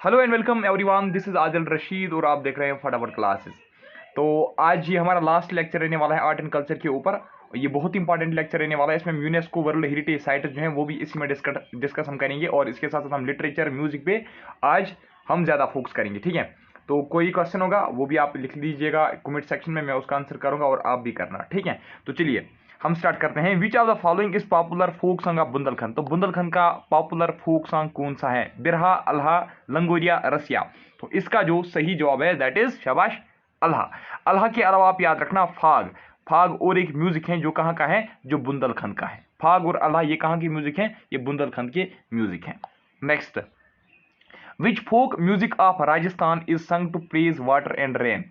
Hello and welcome everyone, this is Adil Rashid और आप देख रहे हैं फटाफट क्लासेस। तो आज ये हमारा लास्ट लेक्चर रहने वाला है आर्ट एंड कल्चर के ऊपर। ये बहुत इंपॉर्टेंट लेक्चर रहने वाला है। इसमें यूनेस्को वर्ल्ड हेरिटेज साइट जो है वो भी इसी में डिस्कस हम करेंगे और इसके साथ साथ हम लिटरेचर म्यूजिक पे आज हम ज़्यादा फोकस करेंगे। ठीक है, तो कोई क्वेश्चन होगा वो भी आप लिख लीजिएगा कमेंट सेक्शन में, मैं उसका आंसर करूंगा और आप भी करना। ठीक है, तो चलिए हम स्टार्ट करते हैं। Which of the following is popular folk song of Bundelkhand. तो बुंदेलखंड का पॉपुलर फोक सॉन्ग कौन सा है? बिरहा, अल्हा, लंगोरिया, रसिया। तो इसका जो सही जवाब है दैट इज शाबाश अल्हा। अल्हा के अलावा आप याद रखना फाग। फाग और एक म्यूजिक है जो कहाँ का है? जो बुंदेलखंड का है। फाग और अल्हा ये कहाँ की म्यूजिक है? ये बुंदेलखंड के म्यूजिक है। Next, which folk music of Rajasthan is sung to praise water and rain.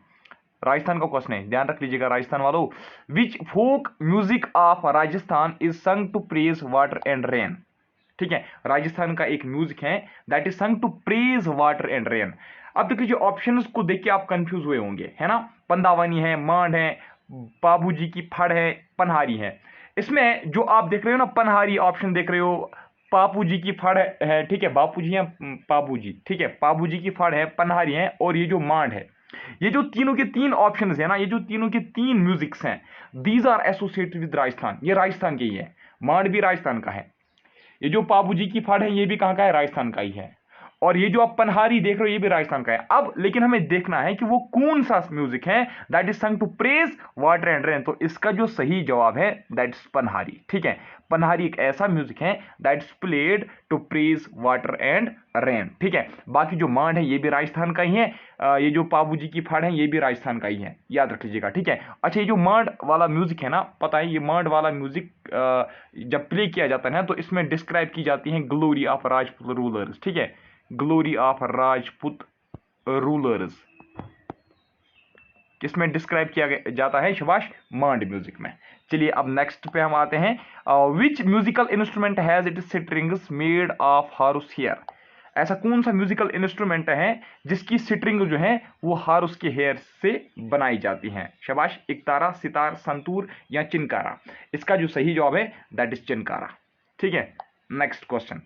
Rajasthan का क्वेश्चन है, ध्यान रख लीजिएगा राजस्थान वालों। Which folk music of Rajasthan is sung to praise water and rain. ठीक है, राजस्थान का एक म्यूजिक है that is sung to praise water and rain. अब देखिए जो ऑप्शंस को देख के आप कंफ्यूज हुए होंगे, है ना। पंदावानी है, मांड है, बाबूजी की फड़ है, पनहारी है। इसमें जो आप देख रहे हो ना, पनहारी ऑप्शन देख रहे हो, पापू जी की फड़ है, ठीक है, बापू जी हैं, पापू जी, ठीक है, पापू जी की फड़ है, पनहारी है और ये जो मांड है। ये जो तीनों के तीन ऑप्शंस है ना, ये जो तीनों के तीन म्यूजिक्स हैं, these are associated with Rajasthan. ये राजस्थान के ही है। मांड भी राजस्थान का है। ये जो पापू जी की फड़ है ये भी कहां का है? राजस्थान का ही है। और ये जो आप पनहारी देख रहे हो ये भी राजस्थान का है। अब लेकिन हमें देखना है कि वो कौन सा म्यूजिक है that is sung to praise water and rain. तो इसका जो सही जवाब है दैट इज पनहारी। ठीक है, पनहारी एक ऐसा म्यूजिक है that is played to praise water and rain. ठीक है, बाकी जो मांड है ये भी राजस्थान का ही है। ये जो पाबू जी की फड़ है ये भी राजस्थान का ही है, याद रख लीजिएगा। ठीक है, अच्छा ये जो मांड वाला म्यूजिक है ना, पता है ये मांड वाला म्यूजिक जब प्ले किया जाता है ना तो इसमें डिस्क्राइब की जाती है ग्लोरी ऑफ राजपूत रूलर्स। ठीक है, ग्लोरी ऑफ राजपूत रूलर्स किसमें डिस्क्राइब किया जाता है? शबाश, मांड म्यूजिक में। चलिए अब नेक्स्ट पे हम आते हैं। Which musical instrument has it strings made of horse hair. ऐसा कौन सा म्यूजिकल इंस्ट्रूमेंट है जिसकी स्ट्रिंग जो है वो हारूस के हेयर से बनाई जाती हैं? शबाश, इकतारा, सितार, संतूर या चिनकारा। इसका जो सही जवाब है दैट इज चिनकारा। ठीक है, नेक्स्ट क्वेश्चन।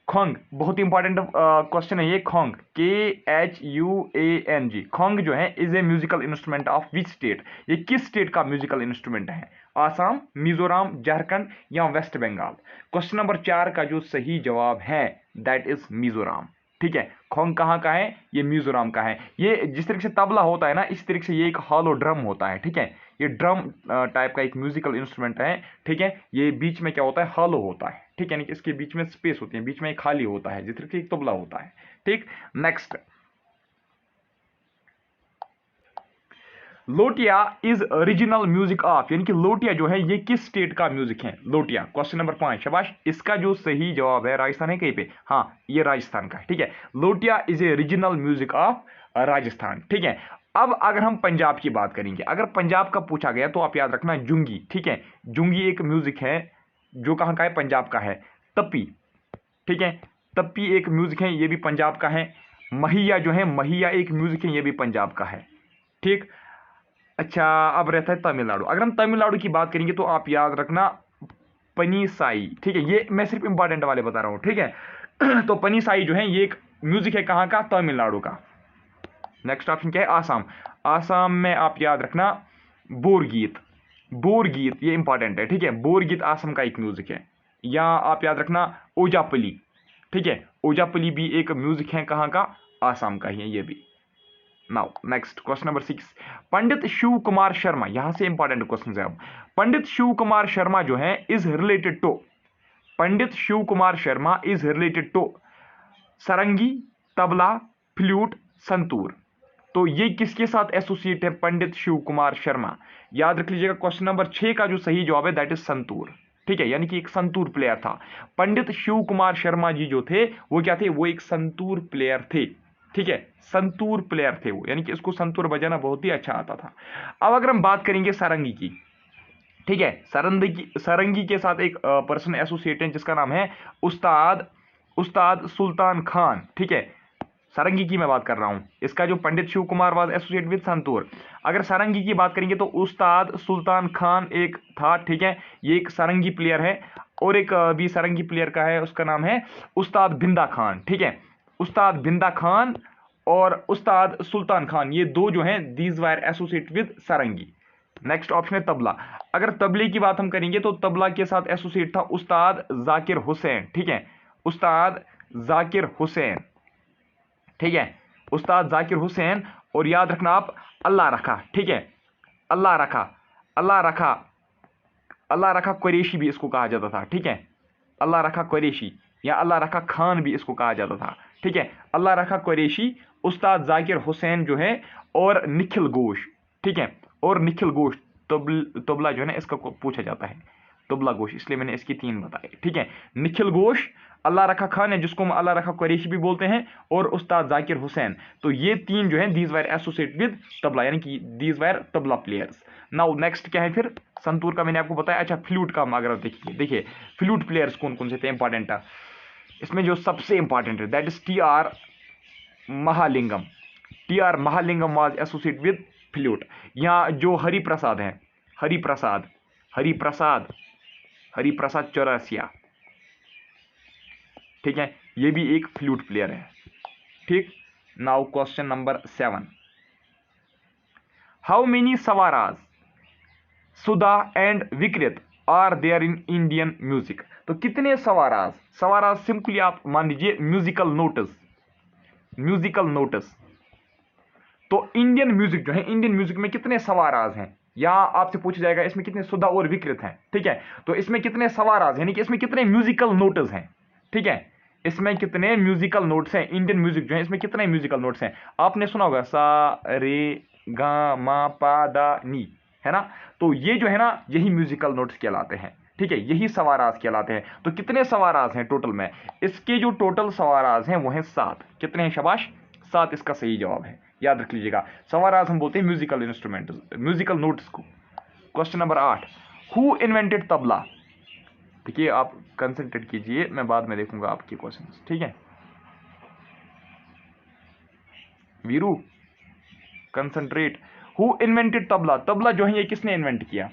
खोंग, बहुत इंपॉर्टेंट क्वेश्चन है ये। खोंग, KHUANG, खोंग जो है is a musical instrument of which state. ये किस स्टेट का म्यूजिकल इंस्ट्रूमेंट है? आसाम, मिजोरम, झारखंड या वेस्ट बंगाल। क्वेश्चन नंबर 4 का जो सही जवाब है दैट इज मिजोरम। ठीक है, खोंग कहाँ का है? ये मिजोरम का है। ये जिस तरीके से तबला होता है ना, इस तरीके से ये एक हॉलो ड्रम होता है। ठीक है, ये ड्रम टाइप का एक म्यूजिकल इंस्ट्रूमेंट है। ठीक है, ये बीच में क्या होता है? हॉलो होता है। ठीक है, यानी कि इसके बीच में स्पेस होती है, बीच में एक खाली होता है, जिस तरीके से एक तबला होता है। ठीक, next, Lotia is original music of, यानी कि लोटिया जो है ये किस स्टेट का म्यूजिक है? लोटिया, क्वेश्चन नंबर 5। शाबाश, इसका जो सही जवाब है, राजस्थान है कहीं पे? हाँ, ये राजस्थान का है। ठीक है, Lotiya is a original music of Rajasthan. ठीक है, अब अगर हम पंजाब की बात करेंगे, अगर पंजाब का पूछा गया तो आप याद रखना जुंगी। ठीक है, जुंगी एक म्यूजिक है जो कहाँ का है? पंजाब का है। तप्पी, ठीक है, तप्पी एक म्यूजिक है, ये भी पंजाब का है। महिया जो है, महिया एक म्यूजिक है, ये भी पंजाब का है। ठीक, अच्छा अब रहता है तमिलनाडु। अगर हम तमिलनाडु की बात करेंगे तो आप याद रखना पनीसाई। ठीक है, ये मैं सिर्फ इंपॉर्टेंट वाले बता रहा हूं। ठीक है तो पनीसाई जो है ये एक म्यूजिक है कहां का? तमिलनाडु का। नेक्स्ट ऑप्शन क्या है? आसाम। आसाम में आप याद रखना बोरगीत। बोरगीत ये इंपॉर्टेंट है। ठीक है, बोरगीत आसाम का एक म्यूजिक है। या आप याद रखना ओजापली। ठीक है, ओजापली भी एक म्यूजिक है कहां का? आसाम का ही है ये भी। Now next question number 6। पंडित शिव कुमार शर्मा, यहां से इंपॉर्टेंट क्वेश्चन है। अब पंडित शिव कुमार शर्मा जो है is related to, Pandit Shiv Kumar Sharma is related to sarangi, tabla, flute, santoor. तो ये किसके साथ एसोसिएट है? पंडित शिव कुमार शर्मा। याद रख लीजिएगा क्वेश्चन नंबर 6 का जो सही जवाब है दैट इज संतूर। ठीक है, यानी कि एक संतूर प्लेयर था। पंडित शिव कुमार शर्मा जी जो थे वो क्या थे? वो एक संतूर प्लेयर थे। ठीक है, संतूर प्लेयर थे वो, यानी कि इसको संतूर बजाना बहुत ही अच्छा आता था। अब अगर हम बात करेंगे सारंगी की, ठीक है, सारंगी के साथ एक पर्सन एसोसिएट है जिसका नाम है उस्ताद उस्ताद सुल्तान खान। ठीक है, सारंगी की मैं बात कर रहा हूं। इसका जो Pandit Shiv Kumar was associate with santoor. अगर सारंगी की बात करेंगे तो उस्ताद सुल्तान खान एक था। ठीक है, ये एक सारंगी प्लेयर है। और एक भी सारंगी प्लेयर का है, उसका नाम है उस्ताद बिंदा खान। ठीक है, उस्ताद बिंदा खान और उस्ताद सुल्तान खान, ये दो जो हैं these wire associate with sarangi. Next option है तबला। अगर तबले की बात हम करेंगे तो तबला के साथ एसोसिएट था उस्ताद जाकिर हुसैन, ठीक है, उस्ताद जाकिर हुसैन, ठीक है, उस्ताद जाकिर हुसैन। और याद रखना आप अल्लाह रखा, ठीक है, अल्लाह रखा, अल्लाह रखा, अल्लाह रखा कुरैशी भी इसको कहा जाता था, ठीक है, अल्लाह रखा कुरैशी या अल्लाह रखा खान भी इसको कहा जाता था, ठीक है, अल्लाह रखा कुरैशी, उस्ताद जाकिर हुसैन जो है, और निखिल घोष, ठीक है, और निखिल घोष। तबला जो है ना इसका पूछा जाता है, तबला घोष, इसलिए मैंने इसकी तीन बताए, ठीक है। निखिल घोष, अल्लाह रखा खान है जिसको हम अल्लाह रखा कुरैशी भी बोलते हैं, और उस्ताद जाकिर हुसैन। तो ये तीन जो है these wire associate with tabla, यानी कि these wire tabla players. Now next क्या है फिर, संतूर का मैंने आपको बताया। अच्छा, फ्लूट का अगर देखिए फ्लूट प्लेयर्स कौन कौन से थे इंपॉर्टेंट है इसमें, जो सबसे इंपॉर्टेंट है that is TR. Mahalingam. TR. Mahalingam was associate with flute. यहाँ जो हरिप्रसाद है, हरिप्रसाद, हरिप्रसाद, हरिप्रसाद चौरसिया, ठीक है, ये भी एक फ्लूट प्लेयर है, ठीक। Now question number 7, how many swaras shuddha and vikrit are there in Indian music. तो कितने सवाराज, सवाराज सिंपली आप मान लीजिए म्यूजिकल नोट्स, म्यूजिकल नोट्स। तो इंडियन म्यूजिक जो है, इंडियन म्यूजिक में कितने सवाराज हैं, यहां आपसे पूछा जाएगा इसमें कितने सुधा और विकृत हैं, ठीक है। तो इसमें कितने सवाराज यानी कि इसमें कितने म्यूजिकल नोट्स हैं, ठीक है, इसमें कितने म्यूजिकल नोट्स हैं, इंडियन म्यूजिक जो है इसमें कितने म्यूजिकल नोट्स हैं। आपने सुना होगा सा रे गा मा पा दा नी, है ना। तो ये जो है ना यही म्यूजिकल नोट्स कहलाते हैं, ठीक है, यही सवाराज कहलाते हैं। तो कितने सवाराज हैं टोटल में, इसके जो टोटल सवाराज हैं वो हैं 7। कितने हैं, शाबाश, 7 इसका सही जवाब है, याद रख लीजिएगा। सवाराज हम बोलते हैं म्यूजिकल इंस्ट्रूमेंट, म्यूजिकल नोट्स को। Question number 8, who invented tabla. देखिए आप कंसंट्रेट कीजिए, मैं बाद में देखूंगा आपके क्वेश्चंस, ठीक है। Veeru concentrate. Who invented tabla, tabla जो है ये किसने इन्वेंट किया,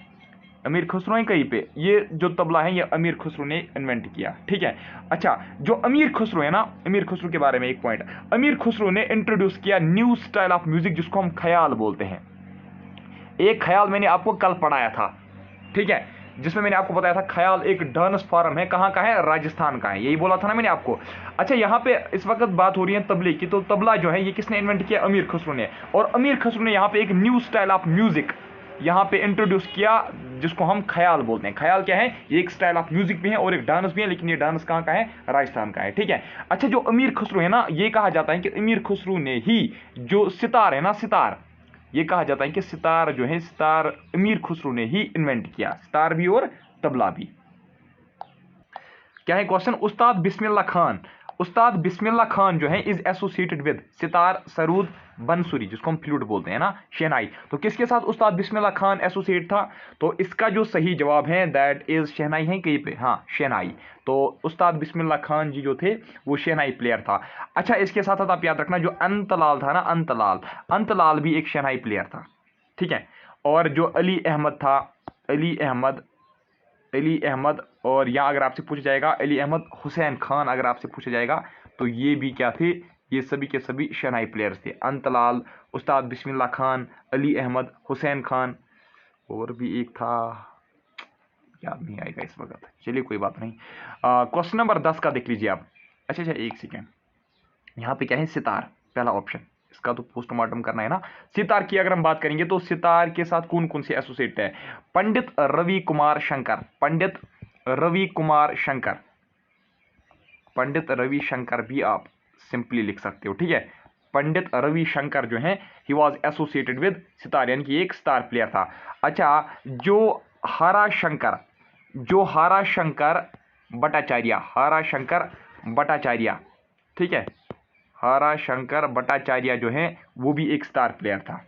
अमीर खुसरो है कहीं पे, ये जो तबला है ये अमीर खुसरो ने इन्वेंट किया, ठीक है। अच्छा, जो अमीर खुसरो है ना, अमीर खुसरो के बारे में एक पॉइंट, अमीर खुसरो ने इंट्रोड्यूस किया न्यू स्टाइल ऑफ म्यूजिक जिसको हम ख्याल बोलते हैं। एक ख्याल मैंने आपको कल पढ़ाया था, ठीक है, जिसमें मैंने आपको बताया था ख्याल एक डांस फॉर्म है, कहाँ का है, राजस्थान का है, यही बोला था ना मैंने आपको। अच्छा, यहाँ पे इस वक्त बात हो रही है तबले की, तो तबला जो है ये किसने इन्वेंट किया, अमीर खुसरो ने। और अमीर खुसरो ने यहाँ पे एक न्यू स्टाइल ऑफ म्यूजिक यहाँ पे इंट्रोड्यूस किया जिसको हम ख्याल बोलते हैं। ख्याल क्या है, ये एक स्टाइल ऑफ म्यूजिक भी है और एक डांस भी है, लेकिन ये डांस कहाँ का है, राजस्थान का है, ठीक है। अच्छा, जो अमीर खुसरो है ना, ये कहा जाता है कि अमीर खुसरो ने ही जो सितार है ना, सितार, ये कहा जाता है कि सितार जो है, सितार अमीर खुसरो ने ही इन्वेंट किया, सितार भी और तबला भी। क्या है क्वेश्चन, उस्ताद बिस्मिल्लाह खान, उस्ताद बिस्मिल्लाह खान जो है is associated with sitar, sarod, bansuri, जिसको हम फ्लूट बोलते हैं ना, शहनाई। तो किसके साथ उस्ताद बिस्मिल्लाह खान एसोसिएट था, तो इसका जो सही जवाब है दैट इज शहनाई है कहीं पे, हाँ शहनाई। तो उस्ताद बिस्मिल्लाह खान जी जो थे वो शहनाई प्लेयर था। अच्छा, इसके साथ साथ आप याद रखना जो अंतलाल था ना, अंतलाल, अंतलाल भी एक शहनाई प्लेयर था, ठीक है। और जो अली अहमद था, अली अहमद, अली अहमद, और यहाँ अगर आपसे पूछा जाएगा अली अहमद हुसैन खान, अगर आपसे पूछा जाएगा तो ये भी क्या थे, ये सभी के सभी शहनाई प्लेयर्स थे। अंतलाल, उस्ताद बिस्मिल्लाह खान, अली अहमद, हुसैन खान, और भी एक था, याद नहीं आएगा इस वक्त, चलिए कोई बात नहीं। क्वेश्चन नंबर 10 का देख लीजिए आप। अच्छा अच्छा, एक सेकेंड, यहाँ पे क्या है, सितार, पहला ऑप्शन, इसका तो पोस्टमार्टम करना है ना। सितार की अगर हम बात करेंगे तो सितार के साथ कौन कौन से एसोसिएट है, पंडित रवि कुमार शंकर, पंडित रवि कुमार शंकर, पंडित रवि शंकर भी आप सिंपली लिख सकते हो, ठीक है। पंडित रवि शंकर जो है he was associated with sitar, यानी कि एक स्टार प्लेयर था। अच्छा, जो हारा शंकर, जो हारा शंकर भट्टाचार्य, हारा शंकर भट्टाचार्य, ठीक है, हारा शंकर भट्टाचार्य जो है वो भी एक स्टार प्लेयर था।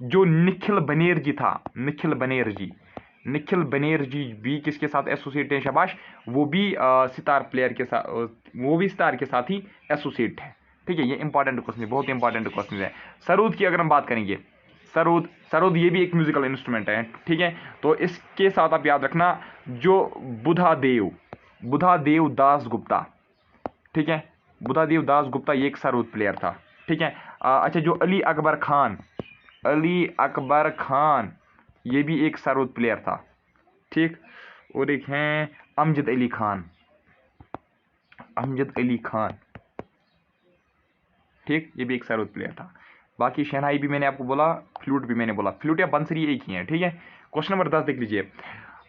जो निखिल बनेरजी था, निखिल बनेरजी, निखिल बनेरजी भी किसके साथ एसोसिएट है, शाबाश, वो भी सितार प्लेयर के साथ, वो भी स्टार के साथ ही एसोसिएट है, ठीक है। ये इंपॉर्टेंट क्वेश्चन है, बहुत इंपॉर्टेंट क्वेश्चन है। सरूद की अगर हम बात करेंगे, सरूद, सरूद ये भी एक म्यूजिकल इंस्ट्रूमेंट है, ठीक है। तो इसके साथ आप याद रखना जो बुधा देव, बुधा देव दास गुप्ता, ठीक है, बुधादेव दास गुप्ता ये एक सरऊद प्लेयर था, ठीक है। अच्छा, जो अली अकबर खान ये भी एक सरऊद प्लेयर था, ठीक। और एक हैं अमजद अली खान, ठीक, ये भी एक सरऊद प्लेयर था। बाकी शहनाई भी मैंने आपको बोला, फ्लूट भी मैंने बोला, फ्लूट या बंसरी एक ही है, ठीक है। क्वेश्चन नंबर 10 देख लीजिए।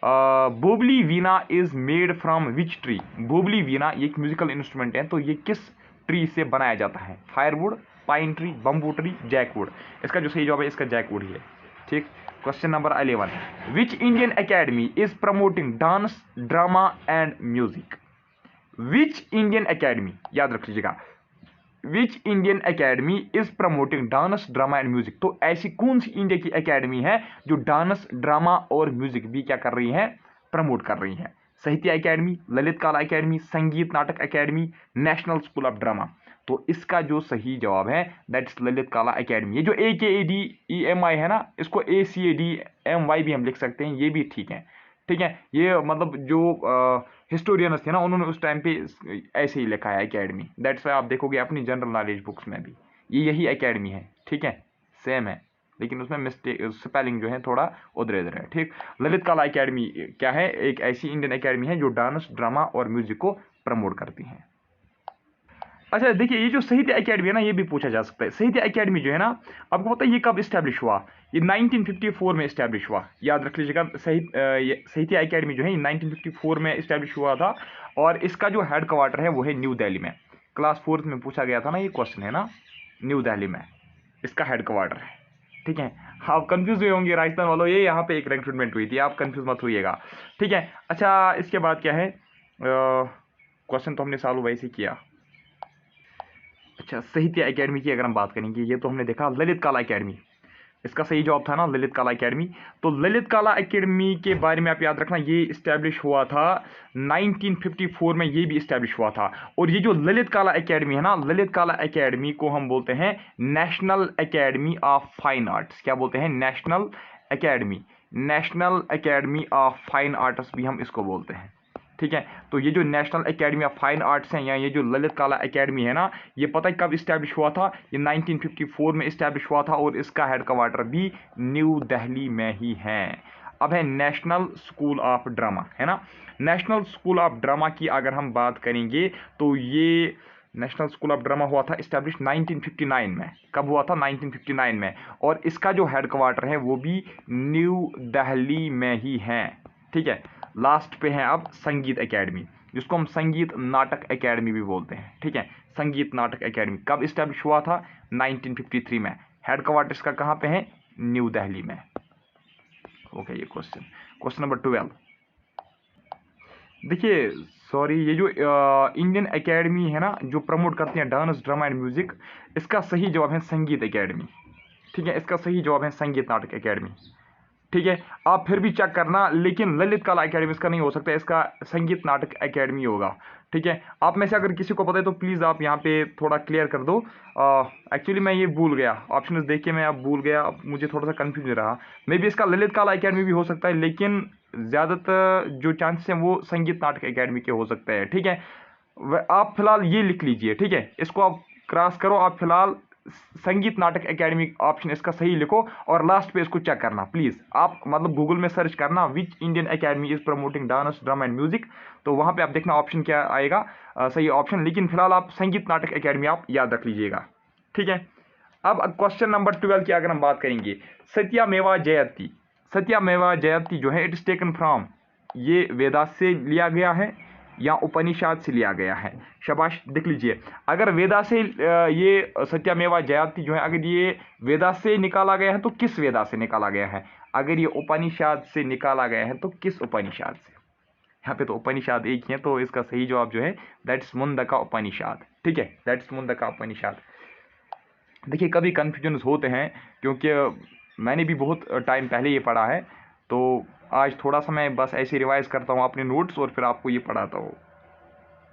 Bobbili veena is made from which tree. Bobbili veena ये एक म्यूजिकल इंस्ट्रूमेंट है, तो ये किस ट्री से बनाया जाता है? Firewood, pine tree, bamboo tree, jackwood. इसका जो सही जवाब है इसका जैकवुड ही है, ठीक। Question number 11, which Indian academy is promoting dance, drama and music. Which Indian academy, याद रख लीजिएगा, which Indian academy is promoting dance, drama and music. तो ऐसी कौन सी इंडिया की अकेडमी है जो डांस, ड्रामा और म्यूजिक भी क्या कर रही है? प्रमोट कर रही है। साहित्य अकेडमी, ललित कला अकेडमी, संगीत नाटक academy, national school of drama. तो इसका जो सही जवाब है दैट इज ललित कला अकेडमी। ये जो AKADEMI है ना, इसको ACADMY भी हम लिख सकते हैं, ये भी ठीक है, ठीक है। ये मतलब जो हिस्टोरियंस थे ना, उन्होंने उस टाइम पे ऐसे ही लिखा है अकेडमी। दैट्स वाई आप देखोगे अपनी जनरल नॉलेज बुक्स में भी ये यही अकेडमी है, ठीक है, सेम है, लेकिन उसमें मिस्टेक स्पेलिंग जो है थोड़ा उधर इधर है, ठीक। ललित कला अकेडमी क्या है? एक ऐसी इंडियन अकेडमी है जो डांस, ड्रामा और म्यूजिक को प्रमोट करती है। अच्छा देखिए, ये जो साहित्य अकेडमी है ना, ये भी पूछा जा सकता है। साहित्य अकेडमी जो है ना, आपको पता है ये कब इस्टेब्लिश हुआ? ये 1954 में इस्टेब्लिश हुआ, याद रख लीजिएगा। साहित्य अकेडमी जो है 1954 में इस्टेब्लिश हुआ था, और इसका जो हेड क्वार्टर है वो है न्यू दिल्ली में। क्लास 4th में पूछा गया था ना ये क्वेश्चन, है ना, न्यू दिल्ली में इसका हेड क्वार्टर है, ठीक है। आप कंफ्यूज हुए होंगे राजस्थान वालों, ये यहाँ पे एक रिक्रूटमेंट हुई थी, आप कंफ्यूज मत होइएगा, ठीक है। अच्छा, इसके बाद क्या है? क्वेश्चन तो हमने सॉल्व वैसे किया। अच्छा, साहित्य एकेडमी की अगर हम बात करेंगे, ये तो हमने देखा ललित कला एकेडमी, इसका सही जवाब था ना ललित कला एकेडमी। तो ललित कला एकेडमी के बारे में आप याद रखना, ये इस्टेब्लिश हुआ था 1954 में, ये भी इस्टेब्लिश हुआ था। और ये जो ललित कला एकेडमी है ना, ललित कला एकेडमी को हम बोलते हैं national academy of fine arts. क्या बोलते हैं? National academy of fine arts भी हम इसको बोलते हैं, ठीक है। तो ये जो national academy of fine arts है, या ये जो ललित कला एकेडमी है ना, ये पता है कब इस्टेब्लिश हुआ था? ये 1954 में इस्टेब्लिश हुआ था, और इसका हेड क्वार्टर भी न्यू दिल्ली में ही है। अब है नेशनल स्कूल ऑफ ड्रामा, है ना। नेशनल स्कूल ऑफ ड्रामा की अगर हम बात करेंगे, तो ये नेशनल स्कूल ऑफ ड्रामा हुआ था इस्टेब्लिश 1959 में। कब हुआ था? 1959 में। और इसका जो हेड क्वार्टर है वो भी न्यू दिल्ली में ही है, ठीक है। लास्ट पे है अब संगीत एकेडमी, जिसको हम संगीत नाटक एकेडमी भी बोलते हैं, ठीक है। संगीत नाटक एकेडमी कब इस्टेब्लिश हुआ था? 1953 में। हेड क्वार्टर इसका कहाँ पे है? न्यू दिल्ली में। ओके, ये क्वेश्चन नंबर 12 देखिए, सॉरी, ये जो इंडियन एकेडमी है ना, जो प्रमोट करती है डांस, ड्रामा एंड म्यूजिक, इसका सही जवाब है संगीत एकेडमी, ठीक है। इसका सही जवाब है संगीत नाटक एकेडमी, ठीक है। आप फिर भी चेक करना, लेकिन ललित कला एकेडमी इसका नहीं हो सकता, इसका संगीत नाटक एकेडमी होगा, ठीक है। आप में से अगर किसी को पता है तो प्लीज़ आप यहाँ पे थोड़ा क्लियर कर दो। एक्चुअली मैं ये भूल गया, ऑप्शन देख के मैं अब भूल गया, अब मुझे थोड़ा सा कन्फ्यूज रहा। मे बी इसका ललित कला एकेडमी भी हो सकता है, लेकिन ज़्यादातर जो चांसेस हैं वो संगीत नाटक एकेडमी के हो सकते हैं, ठीक है। आप फिलहाल ये लिख लीजिए, ठीक है, इसको आप क्रॉस करो, आप फिलहाल संगीत नाटक एकेडमी ऑप्शन इसका सही लिखो, और लास्ट पे इसको चेक करना प्लीज। आप मतलब गूगल में सर्च करना which Indian academy is promoting dance, drama and music, तो वहां पे आप देखना ऑप्शन क्या आएगा, सही ऑप्शन। लेकिन फिलहाल आप संगीत नाटक एकेडमी आप याद रख लीजिएगा, ठीक है। अब क्वेश्चन नंबर 12 की अगर हम बात करेंगे, सत्यमेवा जयते। सत्यमेवा जयते जो है इट इज टेकन फ्रॉम, ये वेदास से लिया गया है या उपनिषद से लिया गया है? शाबाश, देख लीजिए, अगर वेदा से ये सत्यमेवा जयते जो है, अगर ये वेदा से निकाला गया है तो किस वेदा से निकाला गया है? अगर ये उपनिषद से निकाला गया है तो किस उपनिषद से? यहाँ पे तो उपनिषद एक ही है, तो इसका सही जवाब जो है दैट्स मुंडका उपनिषद, ठीक है, दैट्स मुंडका उपनिषद। देखिए, कभी कन्फ्यूजन होते हैं, क्योंकि मैंने भी बहुत टाइम पहले ये पढ़ा है, तो आज थोड़ा सा मैं बस ऐसे रिवाइज करता हूँ अपने नोट्स और फिर आपको ये पढ़ाता हूँ,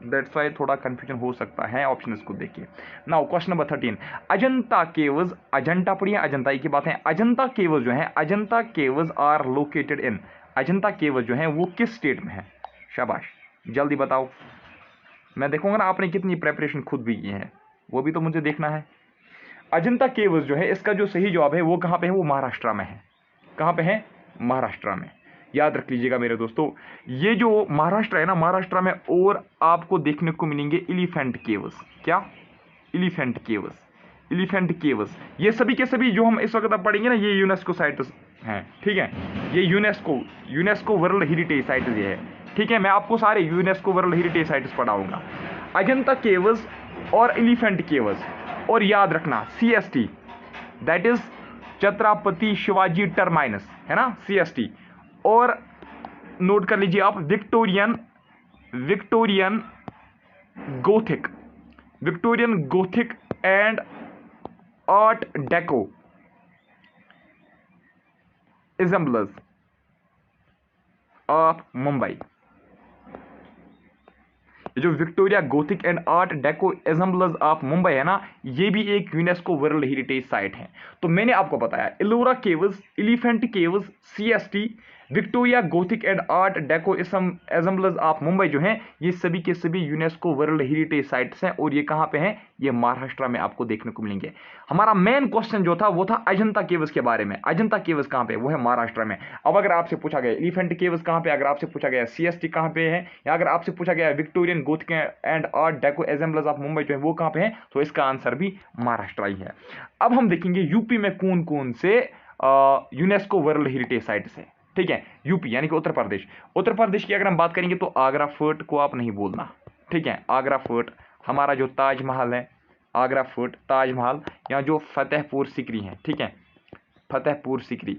दैट्स वाई थोड़ा कन्फ्यूजन हो सकता है। ऑप्शन इसको देखिए। Now question number 13, Ajanta caves, Ajanta पढ़िए, अजंता की बात है। अजंता केव्स जो है, Ajanta caves are located in, Ajanta caves जो है वो किस स्टेट में है? शाबाश, जल्दी बताओ। मैं देखूंगा ना आपने कितनी प्रेपरेशन खुद भी की है, वो भी तो मुझे देखना है। अजंता केव्स जो है, इसका जो सही जवाब है वो कहाँ पे है, वो महाराष्ट्र में है। कहाँ पे है, महाराष्ट्र में। याद रख लीजिएगा मेरे दोस्तों, ये जो महाराष्ट्र है ना, महाराष्ट्र में और आपको देखने को मिलेंगे एलिफेंट केव्स। क्या, एलिफेंट केव्स, एलिफेंट केव्स। ये सभी के सभी जो हम इस वक्त अब पढ़ेंगे ना, ये यूनेस्को साइट्स हैं, ठीक है। ये यूनेस्को वर्ल्ड हेरिटेज साइट्स ये है, ठीक है। मैं आपको सारे यूनेस्को वर्ल्ड हेरिटेज साइट्स पढ़ाऊंगा, अजंता केव्स और एलिफेंट केव्स। और याद रखना CST, that is Chhatrapati Shivaji Terminus, है ना, CST। और नोट कर लीजिए आप, Victorian Gothic and Art Deco ensembles of Mumbai. ये जो Victoria Gothic and Art Deco ensembles of Mumbai है ना, ये भी एक यूनेस्को वर्ल्ड हेरिटेज साइट है। तो मैंने आपको बताया Ellora Caves, Elephant Caves, CST, Victoria Gothic and Art Deco ensembles of Mumbai जो हैं, ये सभी के सभी यूनेस्को वर्ल्ड हेरिटेज साइट्स हैं। और ये कहाँ पे हैं, ये महाराष्ट्र में आपको देखने को मिलेंगे। हमारा मेन क्वेश्चन जो था वो था अजंता केव्स के बारे में। अजंता केव्स कहाँ पे, वो है महाराष्ट्र में। अब अगर आपसे पूछा गया एलिफेंट केव्स कहाँ पे, अगर आपसे पूछा गया CST कहाँ पे है, या अगर आपसे पूछा गया Victorian Gothic and Art Deco ensembles of Mumbai जो है वो कहाँ पे है, तो इसका आंसर भी महाराष्ट्र ही है। अब हम देखेंगे यूपी में कौन कौन से यूनेस्को वर्ल्ड हेरिटेज साइट्स है, ठीक है। यूपी यानी कि उत्तर प्रदेश। उत्तर प्रदेश की अगर हम बात करेंगे तो आगरा फोर्ट को आप नहीं भूलना, ठीक है। आगरा फोर्ट, हमारा जो ताजमहल है, आगरा फोर्ट, ताजमहल, या जो फतेहपुर सिकरी है, ठीक है, फतेहपुर सिकरी,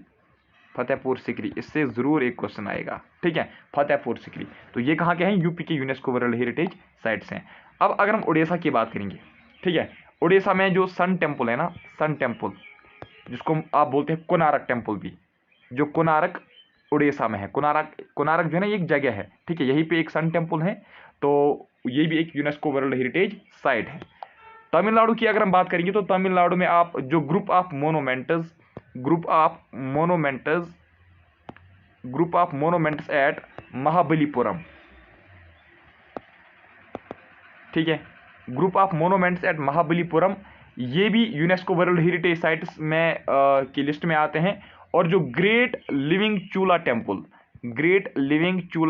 इससे जरूर एक क्वेश्चन आएगा, ठीक है, फतेहपुर सिकरी। तो ये कहाँ के हैं, यूपी के यूनेस्को वर्ल्ड हेरिटेज साइट्स हैं। अब अगर हम उड़ीसा की बात करेंगे, ठीक है, उड़ीसा में जो सन टेम्पल है ना, सन टेम्पल, जिसको आप बोलते हैं कोणार्क टेम्पल भी, जो कोणार्क उड़ीसा में है। कोणार्क जो है ना, एक जगह है, ठीक है, यहीं पे एक सन टेम्पल है। तो ये भी एक यूनेस्को वर्ल्ड हेरिटेज साइट है। तमिलनाडु की अगर हम बात करेंगे तो तमिलनाडु में आप जो ग्रुप ऑफ मोनोमेंट्स एट महाबलीपुरम, ठीक है, ग्रुप ऑफ मोनोमेंट्स एट महाबलीपुरम, ये भी यूनेस्को वर्ल्ड हेरिटेज साइट्स में की लिस्ट में आते हैं। और जो ग्रेट लिविंग चूला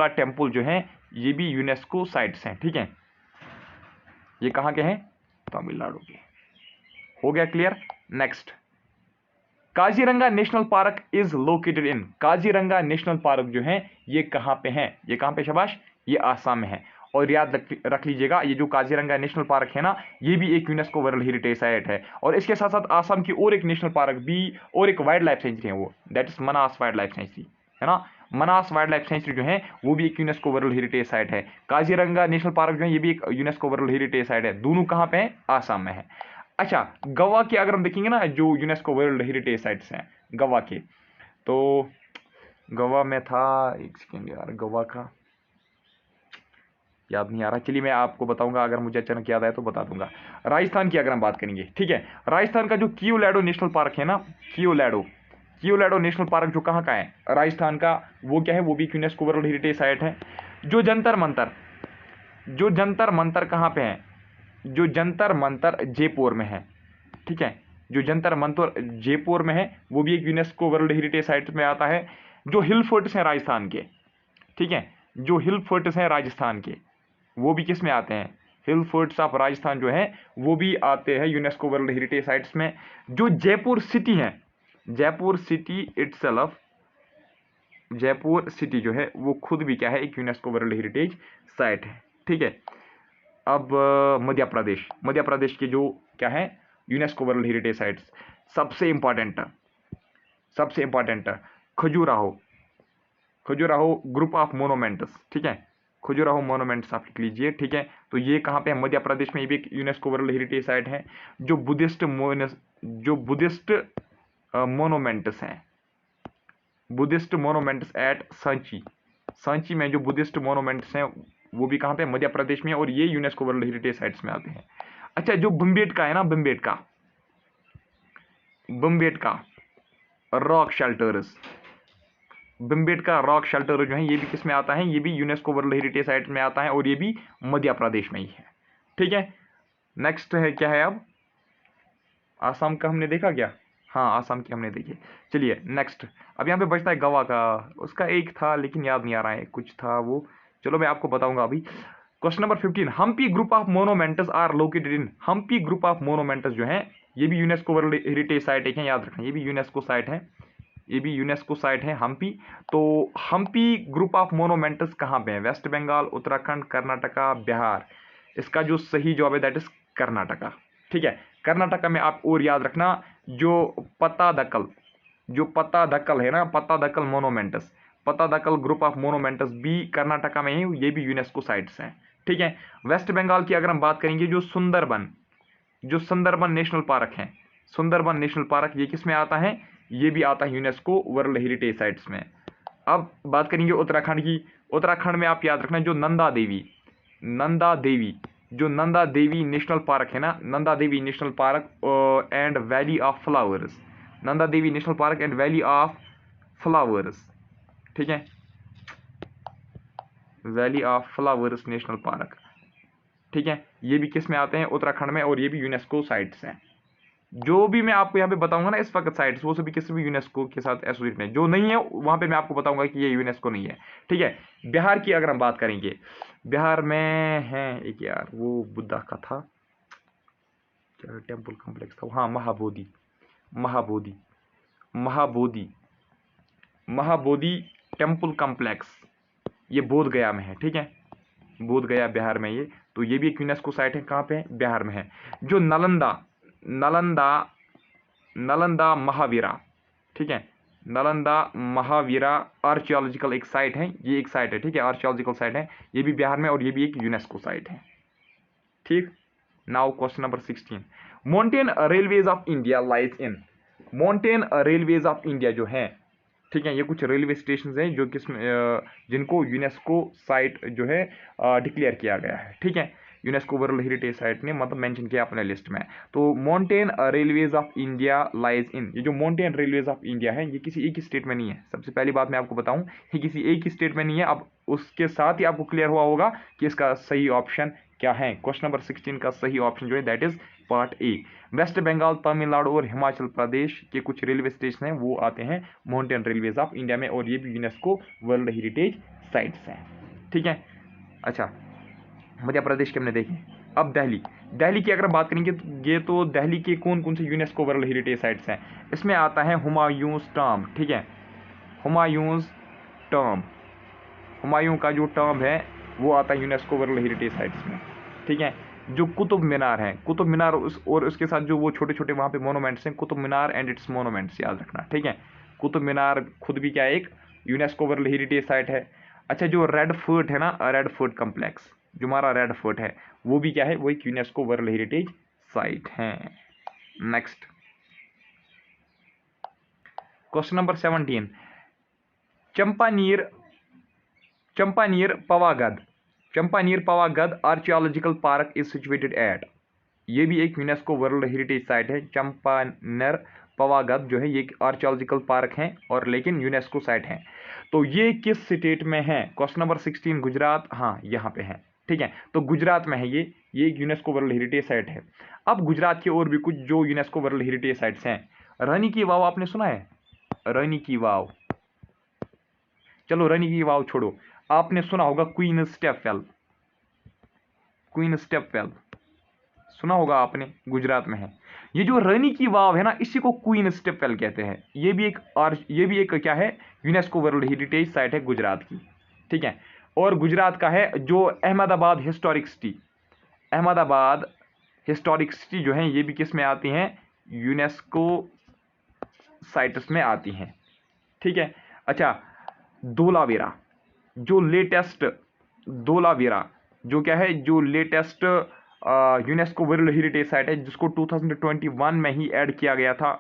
टेम्पल जो है, ये भी यूनेस्को साइट्स हैं, ठीक है। ये कहाँ के हैं, तमिलनाडु के। हो गया clear. Next, Kaziranga national park is located in, Kaziranga national park जो है ये कहाँ पे है, ये कहाँ पे शाबाश, ये आसाम में है। और याद रख लीजिएगा, ये जो काजीरंगा नेशनल पार्क है ना, ये भी एक यूनेस्को वर्ल्ड हेरिटेज साइट है। और इसके साथ साथ आसाम की और एक नेशनल पार्क भी और एक वाइल्ड लाइफ सेंचुरी है, वो that is Manas wild life sanctuary, है ना। मनास वाइल्ड लाइफ सेंचुरी जो है वो भी एक यूनेस्को वर्ल्ड हेरिटेज साइट है। काजीरंगा नेशनल पार्क जो है ये भी एक यूनेस्को वर्ल्ड हेरिटेज साइट है। दोनों कहाँ पे है, आसाम में है। अच्छा, गोवा की अगर हम देखेंगे ना, जो यूनेस्को वर्ल्ड हेरिटेज साइट्स हैं गोवा के, तो गोवा में था, एक सेकेंड यार, गोवा का याद नहीं आ रहा, चलिए मैं आपको बताऊंगा, अगर मुझे अचानक याद आया तो बता दूंगा। राजस्थान की अगर हम बात करेंगे, ठीक है, राजस्थान का जो कियोलैडो नेशनल पार्क है ना, कियोलैडो नेशनल पार्क जो कहाँ का है, राजस्थान का, वो क्या है, वो भी यूनेस्को वर्ल्ड हेरिटेज साइट है। जो जंतर मंतर कहाँ पे है, जो जंतर मंतर जयपुर में है, ठीक है, जो जंतर मंतर जयपुर में है वो भी एक यूनेस्को वर्ल्ड हेरिटेज साइट में आता है। जो हिल फोर्ट्स हैं राजस्थान के, ठीक है, जो हिल फोर्ट्स हैं राजस्थान के, वो भी किस में आते हैं, हिल फोर्ट्स ऑफ राजस्थान जो है वो भी आते हैं यूनेस्को वर्ल्ड हेरिटेज साइट्स में। जो जयपुर सिटी है, जयपुर सिटी जो है वो खुद भी क्या है, एक यूनेस्को वर्ल्ड हेरिटेज साइट है, ठीक है। अब मध्य प्रदेश के जो क्या है, यूनेस्को वर्ल्ड हेरिटेज साइट्स, सबसे इंपॉर्टेंट खजुराहो ग्रुप ऑफ मोनोमेंट्स, ठीक है, खजुराहो मोनोमेंट्स आप लिख लीजिए, ठीक है। तो ये कहाँ पे है, मध्य प्रदेश में, ये भी एक यूनेस्को वर्ल्ड हेरिटेज साइट है। जो बुद्धिस्ट मोनोमेंट्स हैं, बुद्धिस्ट मोनोमेंट्स एट सांची में जो बुद्धिस्ट मोनोमेंट्स हैं वो भी कहाँ पे, मध्य प्रदेश में, और ये यूनेस्को वर्ल्ड हेरिटेज साइट्स में आते हैं। अच्छा, जो भीमबेटका है ना, Bhimbetka rock shelters, Bhimbetka rock shelter जो है ये भी किस में आता है, ये भी यूनेस्को वर्ल्ड हेरिटेज साइट में आता है और ये भी मध्य प्रदेश में ही है। ठीक है, नेक्स्ट है क्या है, अब आसाम का हमने देखा क्या, हाँ आसाम की हमने देखी। चलिए नेक्स्ट, अब यहाँ पे बचता है गोवा का, उसका एक था लेकिन याद नहीं आ रहा है, कुछ था वो, चलो मैं आपको बताऊंगा अभी। Question number 15, Hampi group of monuments are located in, Hampi group of monuments जो है ये भी यूनेस्को वर्ल्ड हेरिटेज साइट है, याद रखना ये भी यूनेस्को साइट है, ये भी यूनेस्को साइट है हम्पी। तो हम्पी ग्रुप ऑफ मोनोमेंट्स कहाँ पे है, वेस्ट बंगाल, उत्तराखंड, कर्नाटका, बिहार। इसका जो सही जवाब है दैट इज कर्नाटका। ठीक है, कर्नाटका में आप और याद रखना जो पत्तादकल, जो पत्तादकल है ना, पत्तादकल मोनोमेंट्स, पत्तादकल ग्रुप ऑफ मोनोमेंट्स भी कर्नाटका में है, ये भी यूनेस्को साइट्स हैं। ठीक है, वेस्ट बंगाल की अगर हम बात करेंगे, जो सुंदरबन, जो सुंदरबन नेशनल पार्क है, सुंदरबन नेशनल पार्क ये किस में आता है, ये भी आता है यूनेस्को वर्ल्ड हेरिटेज साइट्स में। अब बात करेंगे उत्तराखंड की, उत्तराखंड में आप याद रखना जो नंदा देवी, नंदा देवी, जो नंदा देवी नेशनल पार्क है ना, Nanda Devi national park and valley of flowers, Nanda Devi national park and valley of flowers. ठीक है, Valley of Flowers National Park. ठीक है, ये भी किस में आते हैं, उत्तराखंड में, और ये भी यूनेस्को साइट्स हैं। जो भी मैं आपको यहाँ पे बताऊंगा ना इस वक्त साइट्स, वो सभी किसी भी यूनेस्को के साथ एसोसिएट हैं, जो नहीं है वहां पे मैं आपको बताऊंगा कि ये यूनेस्को नहीं है। ठीक है, बिहार की अगर हम बात करेंगे, बिहार में है एक यार वो बुद्धा का था, क्या टेम्पल कॉम्प्लेक्स था, हाँ महाबोधि, महाबोधि, महाबोधि, महाबोधि टेम्पल कॉम्प्लेक्स, ये बोध गया में है। ठीक है, बोध गया बिहार में ये, तो ये भी एक यूनेस्को साइट है, कहाँ पे है, बिहार में है। जो नालंदा, नालंदा, नालंदा महावीरा, ठीक है, नालंदा महावीरा आर्कियोलॉजिकल एक साइट है, ये एक साइट है। ठीक है, आर्कियोलॉजिकल साइट है, ये भी बिहार में और ये भी एक यूनेस्को साइट है। ठीक, now question number 16, mountain railways of India lies in, mountain railways of India जो है, ठीक है, ये कुछ रेलवे स्टेशन हैं जो किस जिनको यूनेस्को साइट जो है डिक्लेयर किया गया है। ठीक है, यूनेस्को वर्ल्ड हेरिटेज साइट ने मतलब मेंशन किया अपने लिस्ट में। तो mountain railways of India lies in, ये जो माउंटेन रेलवेज ऑफ इंडिया है ये किसी एक ही स्टेट में नहीं है, सबसे पहली बात मैं आपको बताऊं, ये किसी एक ही स्टेट में नहीं है। अब उसके साथ ही आपको क्लियर हुआ होगा कि इसका सही ऑप्शन क्या है। क्वेश्चन नंबर 16 का सही ऑप्शन जो है that is part A. West Bengal, Tamil Nadu और हिमाचल प्रदेश के कुछ रेलवे स्टेशन हैं वो आते हैं माउंटेन रेलवेज ऑफ इंडिया में, और ये भी यूनेस्को वर्ल्ड हेरिटेज साइट्स हैं। ठीक है, अच्छा मध्य प्रदेश के हमने देखे। अब दिल्ली, दिल्ली की अगर बात करेंगे तो ये तो दिल्ली के कौन कौन से यूनेस्को वर्ल्ड हेरिटेज साइट्स हैं, इसमें आता है हुमायूंस टॉम्ब। ठीक है, हुमायूंस टॉम्ब, हुमायूं का जो टॉम्ब है वो आता है यूनेस्को वर्ल्ड हेरिटेज साइट्स में। ठीक है, जो कुतुब मीनार है, कुतुब मीनार और उसके साथ जो वो छोटे छोटे वहाँ पे मोनूमेंट्स हैं, Qutub Minar and it's monuments, याद रखना। ठीक है, कुतुब मीनार खुद भी क्या एक यूनेस्को वर्ल्ड हेरिटेज साइट है। अच्छा, जो रेड फोर्ट है ना, रेड फोर्ट कम्प्लेक्स, जो हमारा रेड फोर्ट है वो भी क्या है, वो एक यूनेस्को वर्ल्ड हेरिटेज साइट है। Next question number 17, Champaner, Champaner Pavagadh, Champaner Pavagadh archaeological park is situated at, ये भी एक यूनेस्को वर्ल्ड हेरिटेज साइट है। चंपानेर पवागढ़ जो है ये एक आर्कियोलॉजिकल पार्क है और लेकिन यूनेस्को साइट है। तो ये किस स्टेट में है, क्वेश्चन नंबर 16 गुजरात, हाँ यहाँ पे है। ठीक है, तो गुजरात में है ये एक यूनेस्को वर्ल्ड हेरिटेज साइट है। अब गुजरात के और भी कुछ जो यूनेस्को वर्ल्ड हेरिटेज साइट्स हैं, रानी की वाव आपने सुना है, रानी की वाव, चलो रानी की वाव छोड़ो, आपने सुना होगा क्वीन स्टेपवेल, क्वीन स्टेपवेल सुना होगा आपने, गुजरात में है। ये जो रानी की वाव है ना, इसी को क्वीन स्टेपवेल कहते हैं। ये भी एक क्या है, यूनेस्को वर्ल्ड हेरिटेज साइट है गुजरात की। ठीक है, और गुजरात का है जो Ahmedabad historic city, Ahmedabad historic city जो है ये भी किस में आती हैं, यूनेस्को साइट्स में आती हैं। ठीक है, अच्छा धोलावीरा, जो लेटेस्ट धोलावीरा जो क्या है, जो latest UNESCO world heritage site है जिसको 2021 में ही ऐड किया गया था।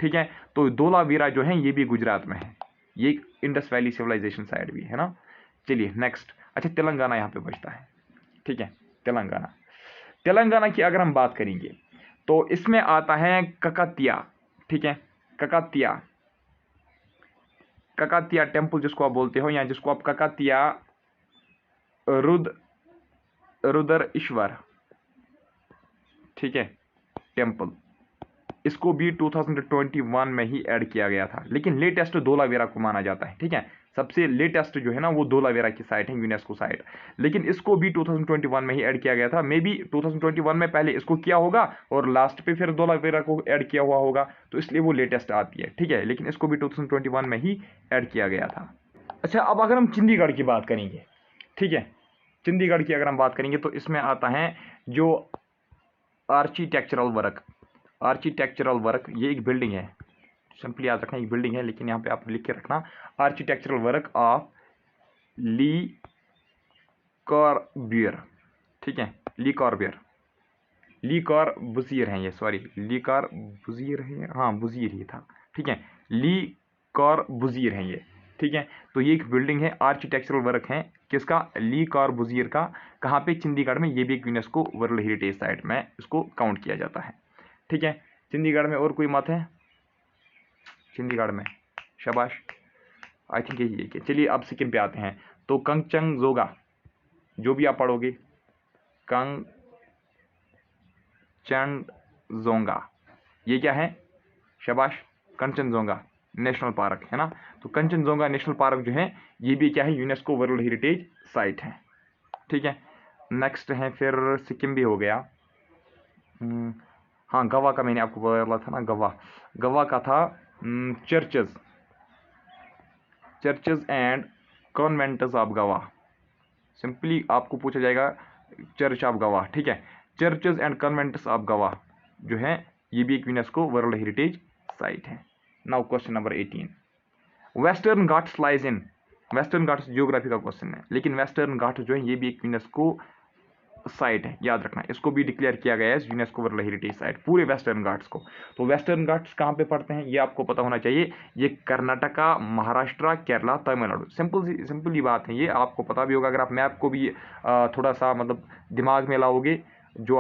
ठीक है, तो धोलावीरा जो है ये भी गुजरात में है, ये इंडस वैली सिविलाइजेशन साइट भी है ना। चलिए नेक्स्ट, अच्छा तेलंगाना यहाँ पे बचता है। ठीक है, तेलंगाना, तेलंगाना की अगर हम बात करेंगे तो इसमें आता है ककातिया। ठीक है, ककातिया, ककातिया टेम्पल जिसको आप बोलते हो, या जिसको आप ककातिया रुद्रेश्वर, ठीक है, टेम्पल, इसको भी 2021 में ही ऐड किया गया था। लेकिन लेटेस्ट धोलावीरा को माना जाता है, ठीक है, सबसे लेटेस्ट जो है ना वो धोलावीरा की साइट है, यूनेस्को साइट। लेकिन इसको भी 2021 में ही ऐड किया गया था। मे बी 2021 में पहले इसको किया होगा और लास्ट पे फिर धोलावीरा को ऐड किया हुआ होगा, तो इसलिए वो लेटेस्ट आती है, ठीक है। लेकिन इसको भी 2021 में ही ऐड किया गया था। अच्छा, अब अगर हम चंडीगढ़ की बात करेंगे, ठीक है, चंडीगढ़ की अगर हम बात करेंगे तो इसमें आता है जो आर्किटेक्चरल वर्क, ये एक बिल्डिंग है, सिंपली याद रखना एक बिल्डिंग है, लेकिन यहाँ पे आप लिख के रखना आर्किटेक्चरल वर्क ऑफ ली कॉर्ब्यूजियर, ठीक है, ली कॉर्ब्यूजियर हैं ये, सॉरी ली कॉर्ब्यूजियर है, हाँ बुजियर ही था, ठीक है, ली कॉर्ब्यूजियर हैं ये, ठीक है। तो ये एक बिल्डिंग है, आर्किटेक्चरल वर्क है किसका, ली कॉर्ब्यूजियर का। कहाँ पे, चंडीगढ़ में। ये भी एक यूनेस्को वर्ल्ड हेरिटेज साइट में इसको काउंट किया जाता है, ठीक है। चंडीगढ़ में और कोई मत है चंडीगढ़ में? शाबाश, आई थिंक यही है। चलिए अब सिक्किम पे आते हैं। तो कंचनजोंगा, जो भी आप पढ़ोगे, कंचनजोंगा, ये क्या है? शाबाश, कंचनजोंगा नेशनल पार्क है ना। तो कंचनजोंगा नेशनल पार्क जो है ये भी क्या है, यूनेस्को वर्ल्ड हेरिटेज साइट है, ठीक है। नेक्स्ट है फिर सिक्किम भी हो गया। हाँ, गवा का मैंने आपको बोला था ना, गवा का था चर्चेज एंड कॉन्वेंट्स ऑफ गवा। सिंपली आपको पूछा जाएगा चर्च ऑफ गवा, ठीक है। चर्चेज एंड कॉन्वेंट्स ऑफ गवा जो है ये भी एक यूनेस्को वर्ल्ड हेरिटेज साइट है। Now question number 18, western Ghats lies in, western Ghats geography का क्वेश्चन है, लेकिन वेस्टर्न घाट जो है ये भी एक यूनेस्को साइट है, याद रखना। इसको भी डिक्लेयर किया गया है यूनेस्को वर्ल्ड हेरिटेज साइट, पूरे वेस्टर्न घाट्स को। तो वेस्टर्न घाट्स कहाँ पे पड़ते हैं ये आपको पता होना चाहिए। ये कर्नाटका, महाराष्ट्र, केरला, तमिलनाडु। सिंपल बात है, ये आपको पता भी होगा। अगर आप मैप को भी थोड़ा सा मतलब दिमाग में लाओगे, जो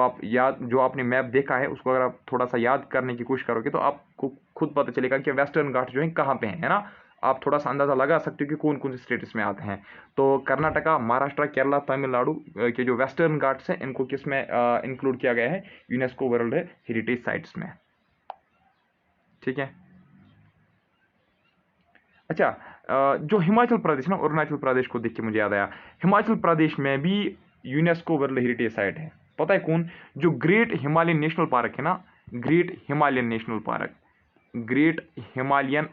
आपने मैप देखा है उसको अगर आप थोड़ा सा याद करने की कोशिश करोगे तो आपको खुद पता चलेगा कि वेस्टर्न घाट जो है कहाँ पे है ना। आप थोड़ा सा अंदाज़ा लगा सकते हो कि कौन कौन से स्टेट्स में आते हैं। तो कर्नाटका, महाराष्ट्र, केरला, तमिलनाडु के जो वेस्टर्न घाट्स हैं इनको किस में इंक्लूड किया गया है, यूनेस्को वर्ल्ड हेरिटेज साइट्स में, ठीक है। अच्छा, जो हिमाचल प्रदेश ना, अरुणाचल प्रदेश को देख के मुझे याद आया, हिमाचल प्रदेश में भी यूनेस्को वर्ल्ड हेरिटेज साइट है। पता है कौन? जो ग्रेट हिमालयन नेशनल पार्क है ना, ग्रेट हिमालयन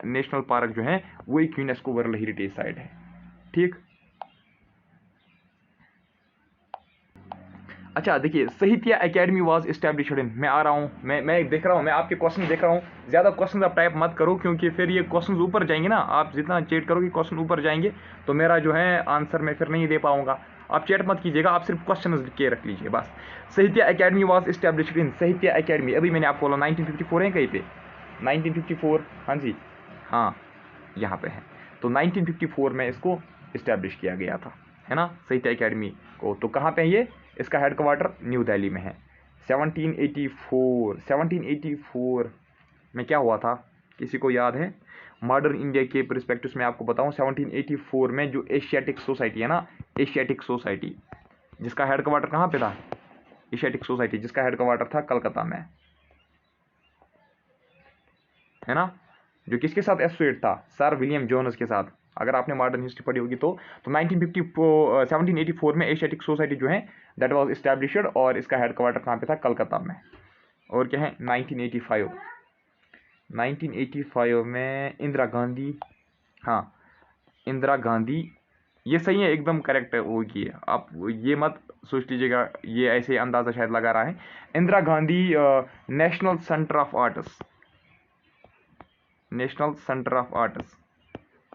नेशनल पार्क जो है वो एक यूनेस्को वर्ल्ड हेरिटेज साइट है, ठीक। अच्छा देखिए, साहित्य एकेडमी वाज एस्टैब्लिश्ड इन, मैं आ रहा हूँ, मैं देख रहा हूँ, मैं आपके क्वेश्चन देख रहा हूँ। ज़्यादा क्वेश्चन आप टाइप मत करो, क्योंकि फिर ये क्वेश्चन ऊपर जाएंगे ना। आप जितना चेट करोगे क्वेश्चन ऊपर जाएंगे तो मेरा जो है आंसर मैं फिर नहीं दे पाऊंगा। आप चैट मत कीजिएगा, आप सिर्फ क्वेश्चन लिख के रख लीजिए बस। साहित्य एकेडमी वाज एस्टैब्लिश्ड इन, साहित्य एकेडमी, अभी मैंने आपको बोला 1954 है कहीं पे, 1954, हाँ जी, हाँ यहाँ पे है। तो 1954 में इसको इस्टेब्लिश किया गया था, है ना, साहित्य एकेडमी को। तो कहाँ पे है ये? इसका हेडक्वार्टर न्यू दिल्ली में है। 1784 में क्या हुआ था, किसी को याद है? मॉडर्न इंडिया के परस्पेक्टिव में आपको बताऊं, 1784 में जो एशियाटिक सोसाइटी है ना, एशियाटिक सोसाइटी जिसका हेडक्वार्टर कहाँ पे था, एशियाटिक सोसाइटी जिसका हेडक्वार्टर था कलकत्ता में, है ना, जो किसके साथ एसोसिएट था, सर विलियम जोन्स के साथ। अगर आपने मॉडर्न हिस्ट्री पढ़ी होगी तो 1784 में एशियाटिक सोसाइटी जो है दैट वाज इस्टेब्लिश्ड, और इसका हेडक्वार्टर कहाँ पे था, कलकत्ता में। और क्या है, 1985 में इंदिरा गांधी, हाँ इंदिरा गांधी, ये सही है, एकदम करेक्ट होगी। आप ये मत सोच लीजिएगा ये ऐसे अंदाज़ा शायद लगा रहा है। Indira Gandhi national centre of arts, national centre of arts,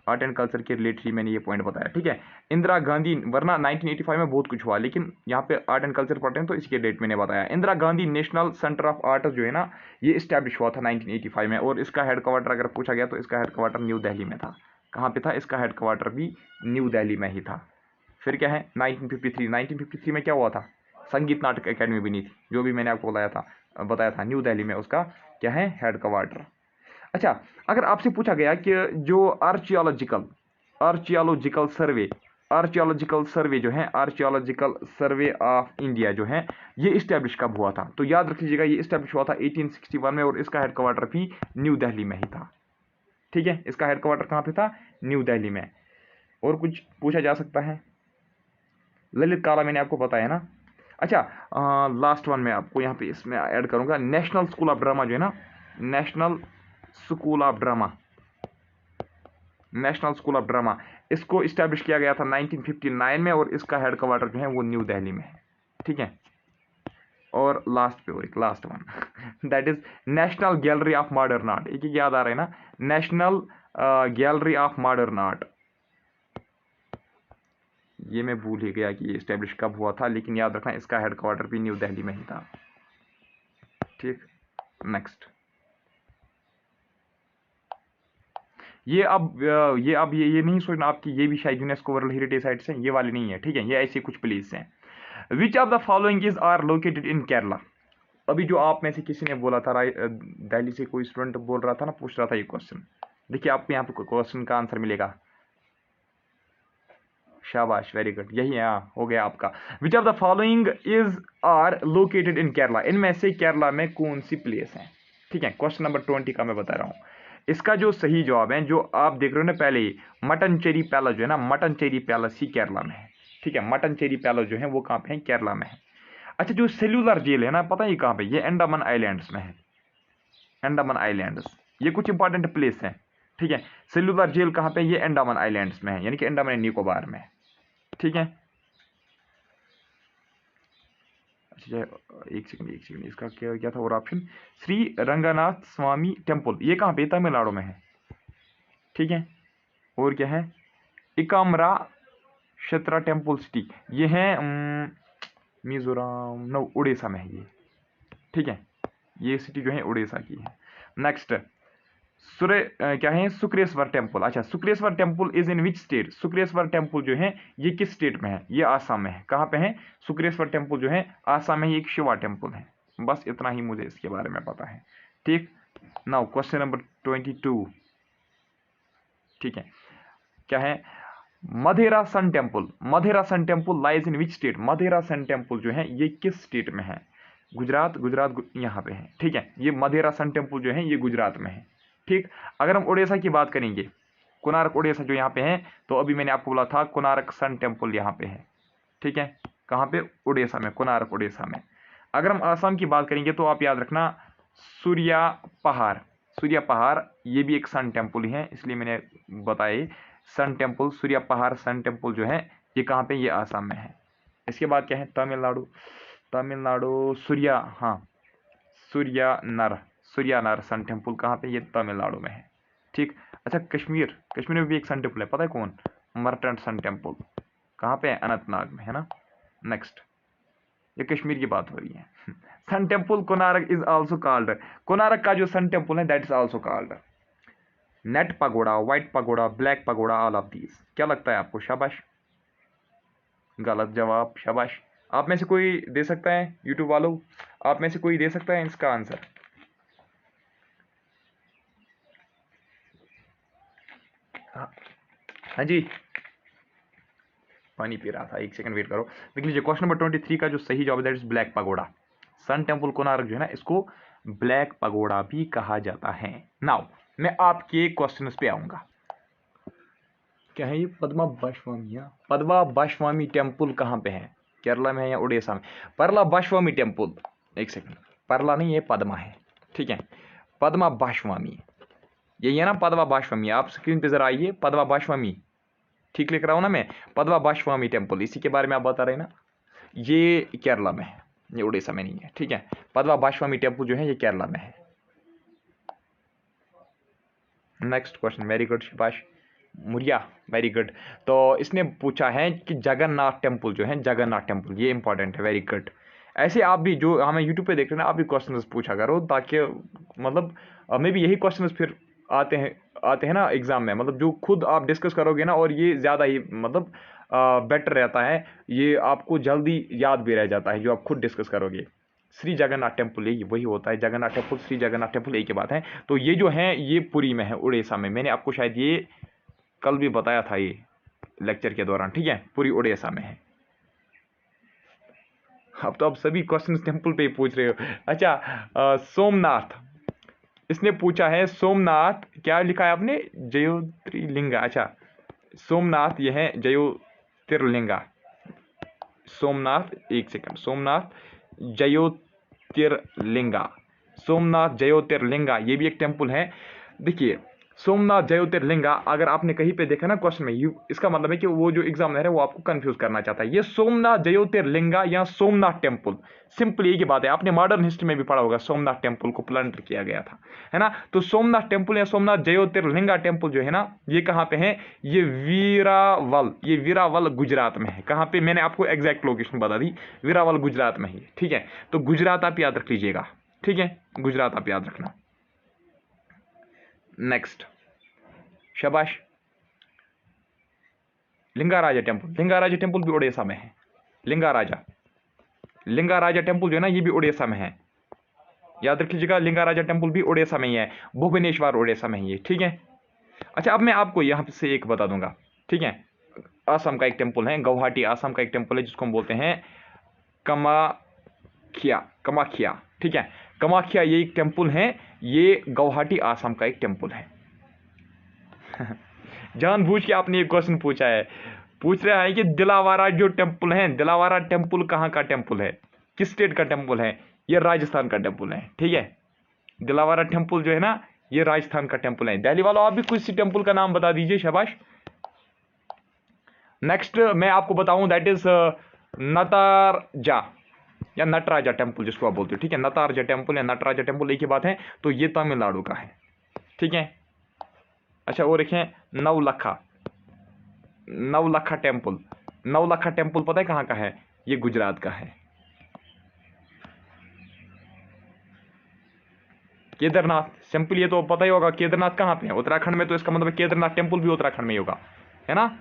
art and culture के रिलेटेड ही मैंने ये पॉइंट बताया, ठीक है। इंदिरा गांधी, वरना 1985 में बहुत कुछ हुआ, लेकिन यहाँ पे आर्ट एंड कल्चर पढ़ते हैं तो इसके डेट मैंने बताया। Indira Gandhi national centre of arts जो है ना, ये इस्टेब्लिश हुआ था 1985 में, और इसका हेडक्वार्टर अगर पूछा गया तो इसका हेडक्वार्टर न्यू दिल्ली में था। कहाँ पे था? इसका हेडक्वार्टर भी न्यू दिल्ली में ही था। फिर क्या है, 1953 में क्या हुआ था, संगीत नाटक अकेडमी बनी थी, जो भी मैंने आपको बताया था न्यू दिल्ली में उसका क्या है, हेडक्वार्टर। अच्छा, अगर आपसे पूछा गया कि जो आर्चियोलॉजिकल सर्वे जो है, आर्चियोलॉजिकल सर्वे ऑफ इंडिया जो है, ये इस्टेब्लिश कब हुआ था, तो याद रख लीजिएगा ये इस्टेब्लिश हुआ था 1861 में, और इसका हेडक्वार्टर भी न्यू दिल्ली में ही था। ठीक है, इसका हेडक्वार्टर कहाँ पे था, न्यू दिल्ली में। और कुछ पूछा जा सकता है, ललित कला मैंने आपको बताया ना। अच्छा, लास्ट वन मैं आपको यहाँ पे इसमें ऐड करूँगा, नेशनल स्कूल ऑफ ड्रामा जो है ना, national school of drama, national school of drama, इसको इस्टेब्लिश किया गया था 1959 में, और इसका हेडक्वार्टर जो है वो न्यू दिल्ली में है। ठीक है, और लास्ट पे, और एक last one that is national gallery of modern art. एक याद आ रहा है ना, national gallery of modern art, ये मैं भूल ही गया कि ये इस्टेब्लिश कब हुआ था, लेकिन याद रखना इसका हेडक्वार्टर भी न्यू दिल्ली में ही था। ठीक, नेक्स्ट। ये नहीं सोचना आपकी ये भी शायद यूनेस्को वर्ल्ड हेरिटेज साइट्स हैं, ये वाली नहीं है। ठीक है, ये ऐसी कुछ प्लेस हैं। Which of the following is are located in Kerala. अभी जो आप में से किसी ने बोला था, दिल्ली से कोई स्टूडेंट बोल रहा था ना, पूछ रहा था ये क्वेश्चन, देखिए आपको यहाँ पे क्वेश्चन का आंसर मिलेगा। शाबाश, वेरी गुड, यही है, हाँ हो गया आपका। Which of the following is are located in Kerala, इनमें से केरला में कौन सी प्लेस है। ठीक है, क्वेश्चन नंबर 20 का मैं बता रहा हूँ। इसका जो सही जवाब है, जो आप देख रहे हो ना पहले ही, मटनचेरी पैलेस जो है ना, मटनचेरी पैलेस ही केरला में है। ठीक है, मटनचेरी पैलेस जो है वो कहाँ पे है, केरला में है। अच्छा, जो सेल्यूलर जेल है ना, पता है कहाँ पे, ये अंडमान आइलैंड्स में है, अंडमान आइलैंड्स, ये कुछ इंपॉर्टेंट प्लेस है। ठीक है, सेल्यूलर जेल कहाँ पे, ये अंडमान आइलैंड्स में है, यानी कि अंडमान एंड निकोबार में। ठीक है, अच्छा एक सेकंड, इसका क्या क्या था और ऑप्शन, श्री रंगनाथ स्वामी टेम्पल, ये कहाँ पे, तमिलनाडु में है। ठीक है, और क्या है, इकामरा शत्रा टेम्पल सिटी, ये है मिजोरम, नो उड़ीसा में है ये। ठीक है, ये सिटी जो है उड़ीसा की है। नेक्स्ट, क्या है, शुक्रेश्वर टेम्पल। अच्छा, Shukreshwar temple is in which state, Shukreshwar temple जो है ये किस स्टेट में है, ये आसाम में है। कहाँ पे है, शुक्रेश्वर टेम्पल जो है आसाम में ही एक शिवा टेम्पल है। बस इतना ही मुझे इसके बारे में पता है। ठीक, नाउ क्वेश्चन नंबर 22। ठीक है, क्या है, Modhera sun temple, Modhera sun temple lies in which state, Modhera sun temple जो है ये किस स्टेट में है, गुजरात यहाँ पे है। ठीक है, ये मधेरा सन टेम्पल जो है ये गुजरात में है। ठीक, अगर हम उड़ीसा की बात करेंगे, कोणार्क उड़ीसा जो यहाँ पे है, तो अभी मैंने आपको बोला था कोणार्क सन टेम्पल यहाँ पे है। ठीक है, कहाँ पे, उड़ीसा में, कोणार्क उड़ीसा में। अगर हम आसाम की बात करेंगे तो आप याद रखना सूर्या पहाड़, सूर्या पहाड़ ये भी एक सन टेम्पल ही है, इसलिए मैंने बताया सन टेम्पल, सूर्या पहाड़ सन टेम्पल जो है ये कहाँ पे, ये आसाम में है। इसके बाद क्या है, तमिलनाडु, तमिलनाडु सूर्या, हाँ सूर्यानर सन टेम्पल कहाँ पे, ये तमिलनाडु में है। ठीक, अच्छा कश्मीर, कश्मीर में भी एक सन टेम्पल है, पता है कौन, मर्टेंट सन टेम्पल, कहाँ पे है, अनंतनाग में है ना। नेक्स्ट, ये कश्मीर की बात हो रही है। Sun temple Konark is also called, Konark का जो सन टेम्पल है that is also called net pagoda, white pagoda, black pagoda, all of these. क्या लगता है आपको, शाबाश, गलत जवाब, शाबाश। आप में से कोई दे सकता है, यूट्यूब वालों, आप में से कोई दे सकता है इसका आंसर। हाँ जी, पानी पी रहा था, एक सेकंड वेट करो। देख लीजिए क्वेश्चन नंबर 23 का जो सही जवाब है that is black pagoda. Sun temple Konark जो है ना, इसको ब्लैक पगोड़ा भी कहा जाता है। नाउ मैं आपके क्वेश्चंस पे आऊंगा। क्या है ये, पद्मा बाशवामी टेम्पल कहाँ पे है, केरला में है या उड़ीसा में। परला बाशवामी टेम्पल, एक सेकंड, परला नहीं ये पद्मा है। ठीक है, पद्मा बाशवामी, यही है ना पद्मा बाशवामी, आप स्क्रीन पे जरा आइए, पद्मा बाशवामी, ठीक लिख रहा हूँ ना मैं, पद्मा बाशवामी टेम्पल, इसी के बारे में आप बता रहे हैं ना, ये केरला में है, ये उड़ीसा में नहीं है। ठीक है, पद्मा बाशवामी टेम्पल जो है ये केरला में है। Next question, very good Shipash Muriya, very good. तो इसने पूछा है कि जगन्नाथ टेम्पल जो है, जगन्नाथ टेम्पल, ये इंपॉर्टेंट है, वेरी गुड। ऐसे आप भी जो हमें यूट्यूब पे देख रहे हैं ना, आप भी क्वेश्चन पूछा करो, ताकि मतलब हमें भी यही क्वेश्चन फिर आते हैं ना एग्जाम में, मतलब जो खुद आप डिस्कस करोगे ना, और ये ज़्यादा ही मतलब बेटर रहता है, ये आपको जल्दी याद भी रह जाता है जो आप खुद डिस्कस करोगे। श्री जगन्नाथ टेम्पल, यही वही होता है, जगन्नाथ टेम्पल, श्री जगन्नाथ टेम्पल एक ही बात है। तो ये जो है ये पुरी में है, उड़ीसा में। मैंने आपको शायद ये कल भी बताया था ये लेक्चर के दौरान, ठीक है, पूरी उड़ीसा में है। अब तो आप सभी क्वेश्चन टेम्पल पे ही पूछ रहे हो। अच्छा सोमनाथ, इसने पूछा है सोमनाथ, क्या लिखा है आपने, ज्योतिर्लिंगा। अच्छा सोमनाथ यह है ज्योतिर्लिंगा, सोमनाथ, एक सेकंड, सोमनाथ ज्योतिर्लिंगा, सोमनाथ ज्योतिर्लिंगा, ये भी एक टेम्पल है। देखिए सोमनाथ ज्योतिर्लिंगा, अगर आपने कहीं पे देखा ना क्वेश्चन में, इसका मतलब है कि वो जो एग्जामिनर है वो आपको कंफ्यूज करना चाहता है। ये सोमनाथ ज्योतिर्लिंगा या सोमनाथ टेम्पल, सिंपली एक ही बात है। आपने मॉडर्न हिस्ट्री में भी पढ़ा होगा, सोमनाथ टेम्पल को प्लंडर किया गया था, है ना। तो सोमनाथ टेम्पल या सोमनाथ ज्योतिर्लिंगा टेम्पल जो है ना, ये कहाँ पे है, ये वीरावल, ये वीरावल गुजरात में है। कहाँ पे, मैंने आपको एग्जैक्ट लोकेशन बता दी, वीरावल गुजरात में ही, ठीक है। तो गुजरात आप याद रख लीजिएगा, ठीक है, गुजरात आप याद रखना। नेक्स्ट, शाबाश, लिंगाराजा टेम्पल, लिंगाराजा टेम्पल भी उड़ीसा में है। लिंगाराजा, लिंगाराजा टेम्पल जो है ना, ये भी उड़ीसा में है, याद रख लीजिएगा। लिंगाराजा टेम्पल भी उड़ीसा में ही है, भुवनेश्वर उड़ीसा में ही है, ठीक है। अच्छा अब मैं आपको यहाँ से एक बता दूंगा, ठीक है। असम का एक टेम्पल है, गुवाहाटी असम का एक टेम्पल है, जिसको हम बोलते हैं कामाख्या, कामाख्या, ठीक है। कामाख्या ये एक टेम्पल है, ये गुवाहाटी असम का एक टेम्पल है। जानबूझ के आपने एक क्वेश्चन पूछा है, पूछ रहा है कि दिलावारा जो टेम्पल है, दिलावारा टेम्पल कहाँ का टेम्पल है, किस स्टेट का टेम्पल है, ये राजस्थान का टेम्पल है, ठीक है। दिलावारा टेम्पल जो है ना, ये राजस्थान का टेम्पल है। दिल्ली वालों आप भी कुछ टेम्पल का नाम बता दीजिए, शाबाश। नेक्स्ट मैं आपको बताऊं, दैट इज नतारजा या नटराजा टेम्पल, जिसको आप बोलते हो, ठीक है। नतारजा टेम्पल या नटराजा टेम्पल एक ही बात है। तो ये तमिलनाडु का है, ठीक है। अच्छा और देखें नवलखा, नवलखा टेम्पल, नवलखा टेम्पल पता है कहाँ का है, ये गुजरात का है। केदारनाथ, सिंपल ये तो पता ही होगा, केदारनाथ कहाँ पे है, उत्तराखंड में। तो इसका मतलब केदारनाथ टेम्पल भी उत्तराखंड में ही होगा, है ना।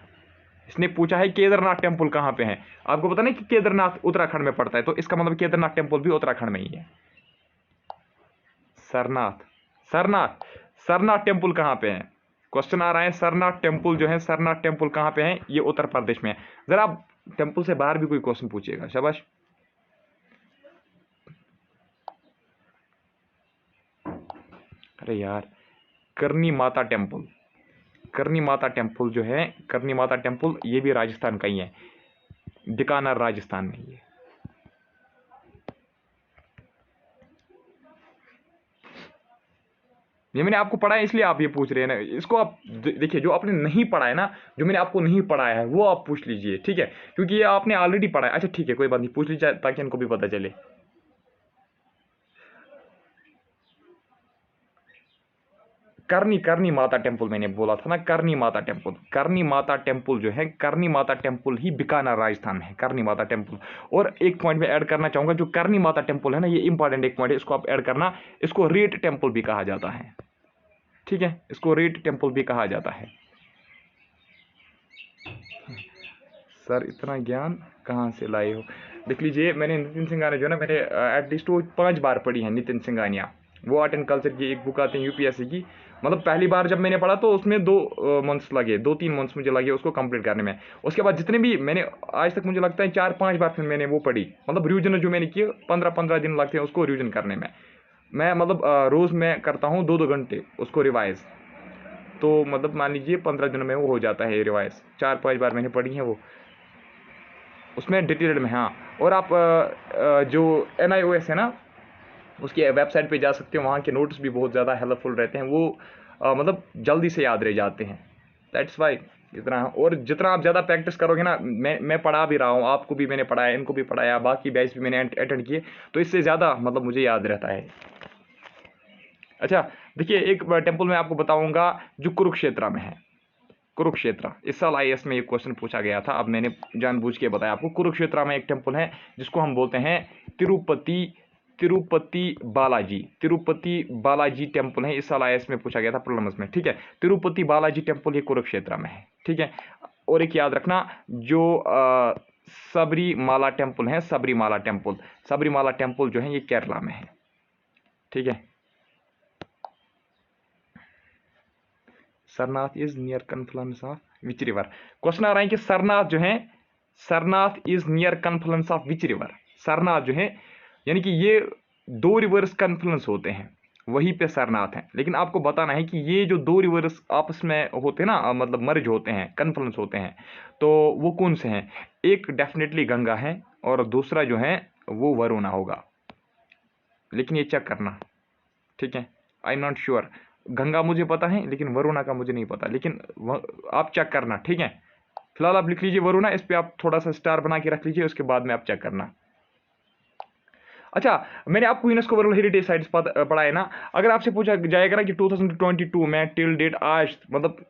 इसने पूछा है केदारनाथ टेम्पल कहाँ पे है, आपको पता नहीं कि केदारनाथ उत्तराखंड में पड़ता है, तो इसका मतलब केदारनाथ टेम्पल भी उत्तराखंड में ही है। सरनाथ, सरनाथ, सरनाथ टेम्पल कहाँ पे है, क्वेश्चन आ रहा है। सरनाथ टेम्पल जो है, सरनाथ टेम्पल कहाँ पे है, ये उत्तर प्रदेश में है। जरा आप टेम्पल से बाहर भी कोई क्वेश्चन पूछिएगा, शाबाश। अरे यार, करनी माता टेम्पल, करनी माता टेम्पल जो है, करनी माता टेम्पल ये भी राजस्थान का ही है, बीकानेर राजस्थान में ही है। ये मैंने आपको पढ़ा है इसलिए आप ये पूछ रहे हैं ना। इसको आप देखिए, जो आपने नहीं पढ़ा है ना, जो मैंने आपको नहीं पढ़ाया है वो आप पूछ लीजिए, ठीक है, क्योंकि ये आपने ऑलरेडी पढ़ा है। अच्छा ठीक है, कोई बात नहीं, पूछ लीजिए ताकि इनको भी पता चले। करनी, करनी माता टेम्पल मैंने बोला था ना, करनी माता टेम्पल, करनी माता टेम्पल जो है, करनी माता टेम्पल ही बीकानेर राजस्थान में है, करनी माता टेम्पल। और एक पॉइंट में ऐड करना चाहूंगा, जो करनी माता टेम्पल है ना, ये इंपॉर्टेंट एक पॉइंट है, इसको आप ऐड करना, इसको रेट टेम्पल भी कहा जाता है, ठीक है, इसको रेट टेम्पल भी कहा जाता है। सर इतना ज्ञान कहाँ से लाए हो, देख लीजिए, मैंने नितिन सिंघानिया जो है ना, मैंने एटलीस्ट वो 5 बार पढ़ी है, नितिन सिंघानिया। वो आर्ट एंड कल्चर की एक बुक आती है यूपीएससी की, मतलब पहली बार जब मैंने पढ़ा तो उसमें 2 मंथ्स लगे, 2-3 मंथ्स मुझे लगे उसको कंप्लीट करने में। उसके बाद जितने भी मैंने आज तक, मुझे लगता है 4-5 बार फिर मैंने वो पढ़ी, मतलब रिविजन जो मैंने किए, 15-15 दिन लगते हैं उसको रिविजन करने में। मैं मतलब रोज़ मैं करता हूँ 2-2 घंटे उसको रिवाइज, तो मतलब मान लीजिए 15 दिन में वो हो जाता है रिवाइज। 4-5 बार मैंने पढ़ी है वो, उसमें डिटेल्ड में। हाँ, और आप जो NIOS है ना, उसकी वेबसाइट पे जा सकते हो, वहाँ के नोट्स भी बहुत ज़्यादा हेल्पफुल रहते हैं, वो मतलब जल्दी से याद रह जाते हैं, दैट्स वाई इतना। और जितना आप ज़्यादा प्रैक्टिस करोगे ना, मैं पढ़ा भी रहा हूँ, आपको भी मैंने पढ़ाया, इनको भी पढ़ाया, बाकी बैच भी मैंने अटेंड किए, तो इससे ज़्यादा मतलब मुझे याद रहता है। अच्छा देखिए, एक टेम्पल मैं आपको बताऊँगा जो कुरुक्षेत्र में है, कुरुक्षेत्र। इस साल IAS में एक क्वेश्चन पूछा गया था, अब मैंने जानबूझ के बताया आपको। कुरुक्षेत्र में एक टेम्पल है जिसको हम बोलते हैं तिरुपति, तिरुपति बालाजी, तिरुपति बालाजी टेम्पल है। इस साल IAS में पूछा गया था प्रीलिम्स में, ठीक है। तिरुपति बालाजी टेम्पल ये कुरुक्षेत्र में है, ठीक है। और एक याद रखना, जो सबरीमाला टेम्पल है, सबरीमाला टेम्पल। सबरीमाला टेम्पल जो है ये केरला में है, ठीक है। Sarnath is near confluence of which river. Question आ रहा है कि सरनाथ जो है, Sarnath is near confluence of which river. Sarnath जो है यानी कि ये दो रिवर्स कन्फ्लुएंस होते हैं, वहीं पे सरनाथ है। लेकिन आपको बताना है कि ये जो दो रिवर्स आपस में होते हैं ना, मतलब मर्ज होते हैं, कन्फ्लुएंस होते हैं, तो वो कौन से हैं। एक डेफिनेटली गंगा है और दूसरा जो है वो वरुणा होगा, लेकिन ये चेक करना, ठीक है। I am not sure, Ganga मुझे पता है लेकिन वरुणा का मुझे नहीं पता, लेकिन आप चेक करना, ठीक है। फिलहाल आप लिख लीजिए वरुणा, इस पे आप थोड़ा सा स्टार बना के रख लीजिए, उसके बाद में आप चेक करना। अच्छा, मैंने आपको यूनेस्को वर्ल्ड हेरिटेज साइट्स पढ़ा है ना। अगर आपसे पूछा जाएगा ना कि 2022 में टिल डेट आज मतलब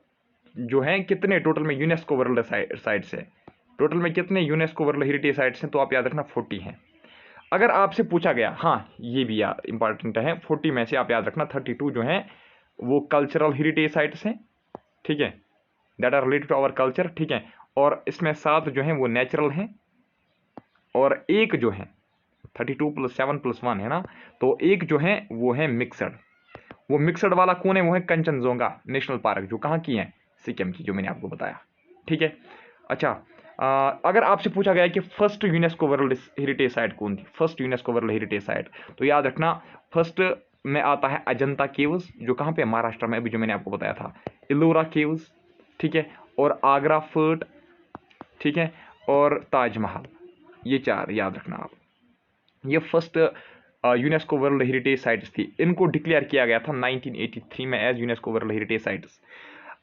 जो है कितने टोटल में यूनेस्को वर्ल्ड साइट्स है, टोटल में कितने यूनेस्को वर्ल्ड हेरिटेज साइट्स हैं, तो आप याद रखना 40 हैं। अगर आपसे पूछा गया, हाँ ये भी इंपॉर्टेंट है, 40 में से आप याद रखना 32 जो है वो कल्चरल हेरिटेज साइट्स हैं, ठीक है, that are related to our culture, ठीक है। और इसमें 7 जो हैं वो नेचुरल हैं, और एक जो है 32 + 7 + 1 है ना, तो एक जो है वो है मिक्सड। वो मिक्सड वाला कौन है, वो है कंचनजोंगा नेशनल पार्क, जो कहाँ की है, सिक्किम की, जो मैंने आपको बताया, ठीक है। अच्छा, अगर आपसे पूछा गया कि first UNESCO world heritage site कौन थी, first UNESCO world heritage site, तो याद रखना फर्स्ट में आता है अजंता केव्स, जो कहाँ पे, महाराष्ट्र में, अभी जो मैंने आपको बताया था, इलोरा केव्स, ठीक है, और आगरा फोर्ट, ठीक है, और ताजमहल, ये 4 याद रखना आप। ये first UNESCO world heritage sites थी, इनको डिक्लेयर किया गया था 1983 में as UNESCO world heritage sites.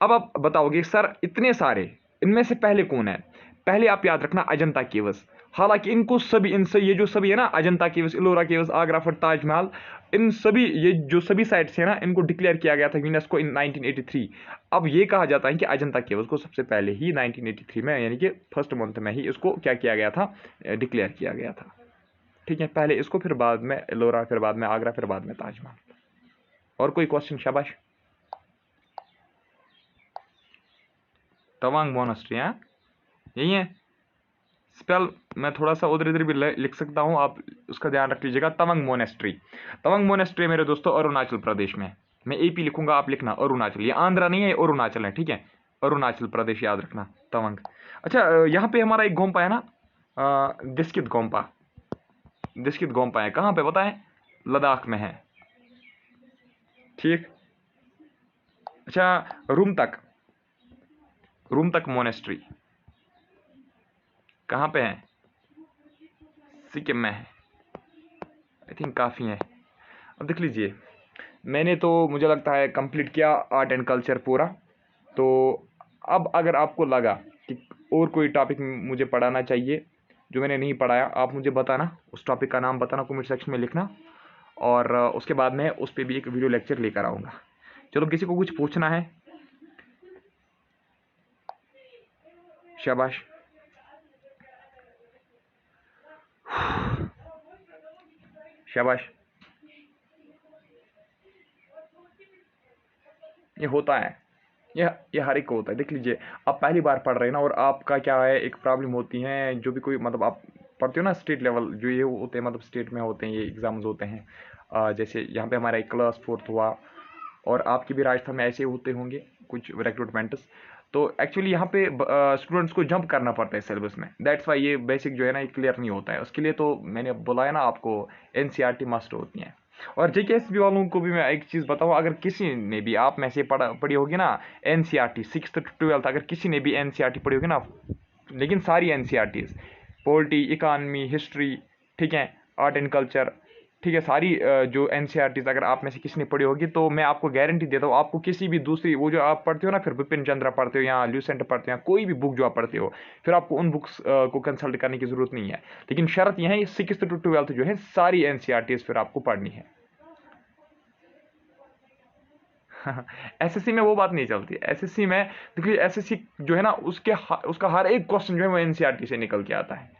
अब आप बताओगे सर इतने सारे, इनमें से पहले कौन है, पहले आप याद रखना अजंता केव्स। हालांकि इनको सभी, इनसे ये जो सभी है ना, Ajanta Caves, Ellora Caves, Agra Fort, Taj Mahal, इन सभी ये जो सभी साइट्स है ना, इनको डिक्लेयर किया गया था यूनेस्को इन 1983। अब ये कहा जाता है कि अजंता केव्स को सबसे पहले ही 1983 में, यानी कि फर्स्ट मंथ में ही इसको क्या किया गया था, डिक्लेयर किया गया था, ठीक है। पहले इसको, फिर बाद में एलोरा, फिर बाद में आगरा, फिर बाद में ताजमहल। और कोई क्वेश्चन, शाबाश। तवांग मोनास्ट्री, हाँ यही है, स्पेल मैं थोड़ा सा उधर इधर भी लिख सकता हूँ, आप उसका ध्यान रख लीजिएगा। तवांग मोनास्ट्री, तवांग मोनास्ट्री मेरे दोस्तों अरुणाचल प्रदेश में, मैं एपी लिखूंगा, आप लिखना अरुणाचल, ये आंध्रा नहीं है, अरुणाचल है, ठीक है, अरुणाचल प्रदेश याद रखना, तवांग। अच्छा, यहाँ पे हमारा एक गोम्पा है ना, दिस्कित गोम्पा, दिस्कित गोम्पा है, कहाँ पे पता है, लद्दाख में है, ठीक। अच्छा, रूमतक, रूमतक मोनेस्ट्री कहाँ पे है, सिक्किम में है, आई थिंक काफ़ी है। अब देख लीजिए, मैंने तो मुझे लगता है कंप्लीट किया आर्ट एंड कल्चर पूरा। तो अब अगर आपको लगा कि और कोई टॉपिक मुझे पढ़ाना चाहिए जो मैंने नहीं पढ़ाया, आप मुझे बताना, उस टॉपिक का नाम बताना, कमेंट सेक्शन में लिखना, और उसके बाद मैं उस पर भी एक वीडियो लेक्चर लेकर आऊँगा। चलो, किसी को कुछ पूछना है, शाबाश। शाबाश, ये होता है, ये हर एक को होता है। देख लीजिए, आप पहली बार पढ़ रहे हैं ना, और आपका क्या है, एक प्रॉब्लम होती है, जो भी कोई मतलब आप पढ़ते हो ना स्टेट लेवल, जो ये होते हैं मतलब स्टेट में होते हैं ये एग्ज़ाम्स होते हैं, जैसे यहाँ पे हमारा एक क्लास 4th हुआ, और आपके भी राजस्थान में ऐसे होते होंगे कुछ रिक्रूटमेंट्स। तो एक्चुअली यहाँ पे स्टूडेंट्स को जंप करना पड़ता है सिलेबस में, दैट्स वाई ये बेसिक जो है ना ये क्लियर नहीं होता है। उसके लिए तो मैंने बुलाया ना आपको, एनसीईआरटी मस्ट होती हैं। और जेकेएसबी वालों को भी मैं एक चीज़ बताऊँ, अगर किसी ने भी आप में से पढ़ी होगी ना एनसीईआरटी 6th to 12th, अगर किसी ने भी एनसीईआरटी पढ़ी होगी ना, लेकिन सारी एनसीईआरटीज़, पॉलिटी, इकानमी, हिस्ट्री, ठीक है, आर्ट एंड कल्चर, ठीक है, सारी जो एनसीईआरटीज़ अगर आप में से किसी ने पढ़ी होगी, तो मैं आपको गारंटी देता हूँ, आपको किसी भी दूसरी, वो जो आप पढ़ते हो ना, फिर बिपिन चंद्रा पढ़ते हो या ल्यूसेंट पढ़ते हो या कोई भी बुक जो आप पढ़ते हो, फिर आपको उन बुक्स को कंसल्ट करने की ज़रूरत नहीं है। लेकिन शर्त यह है 6th to 12th जो है सारी एनसीईआरटीज़ फिर आपको पढ़नी है। एसएससी में वो बात नहीं चलती, एसएससी में देखिए, एसएससी जो है ना उसका हर एक क्वेश्चन जो है वो एनसीईआरटी से निकल के आता है।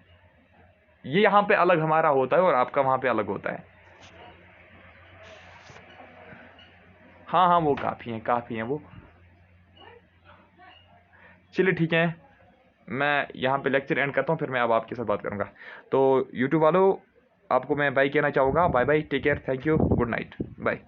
ये यहाँ पे अलग हमारा होता है और आपका वहाँ पे अलग होता है। हाँ हाँ, वो काफ़ी है, काफ़ी है वो। चलिए ठीक है, मैं यहाँ पे लेक्चर एंड करता हूँ, फिर मैं अब आपके साथ बात करूँगा। तो यूट्यूब वालों, आपको मैं बाय कहना चाहूँगा, bye bye, take care, thank you, good night, bye.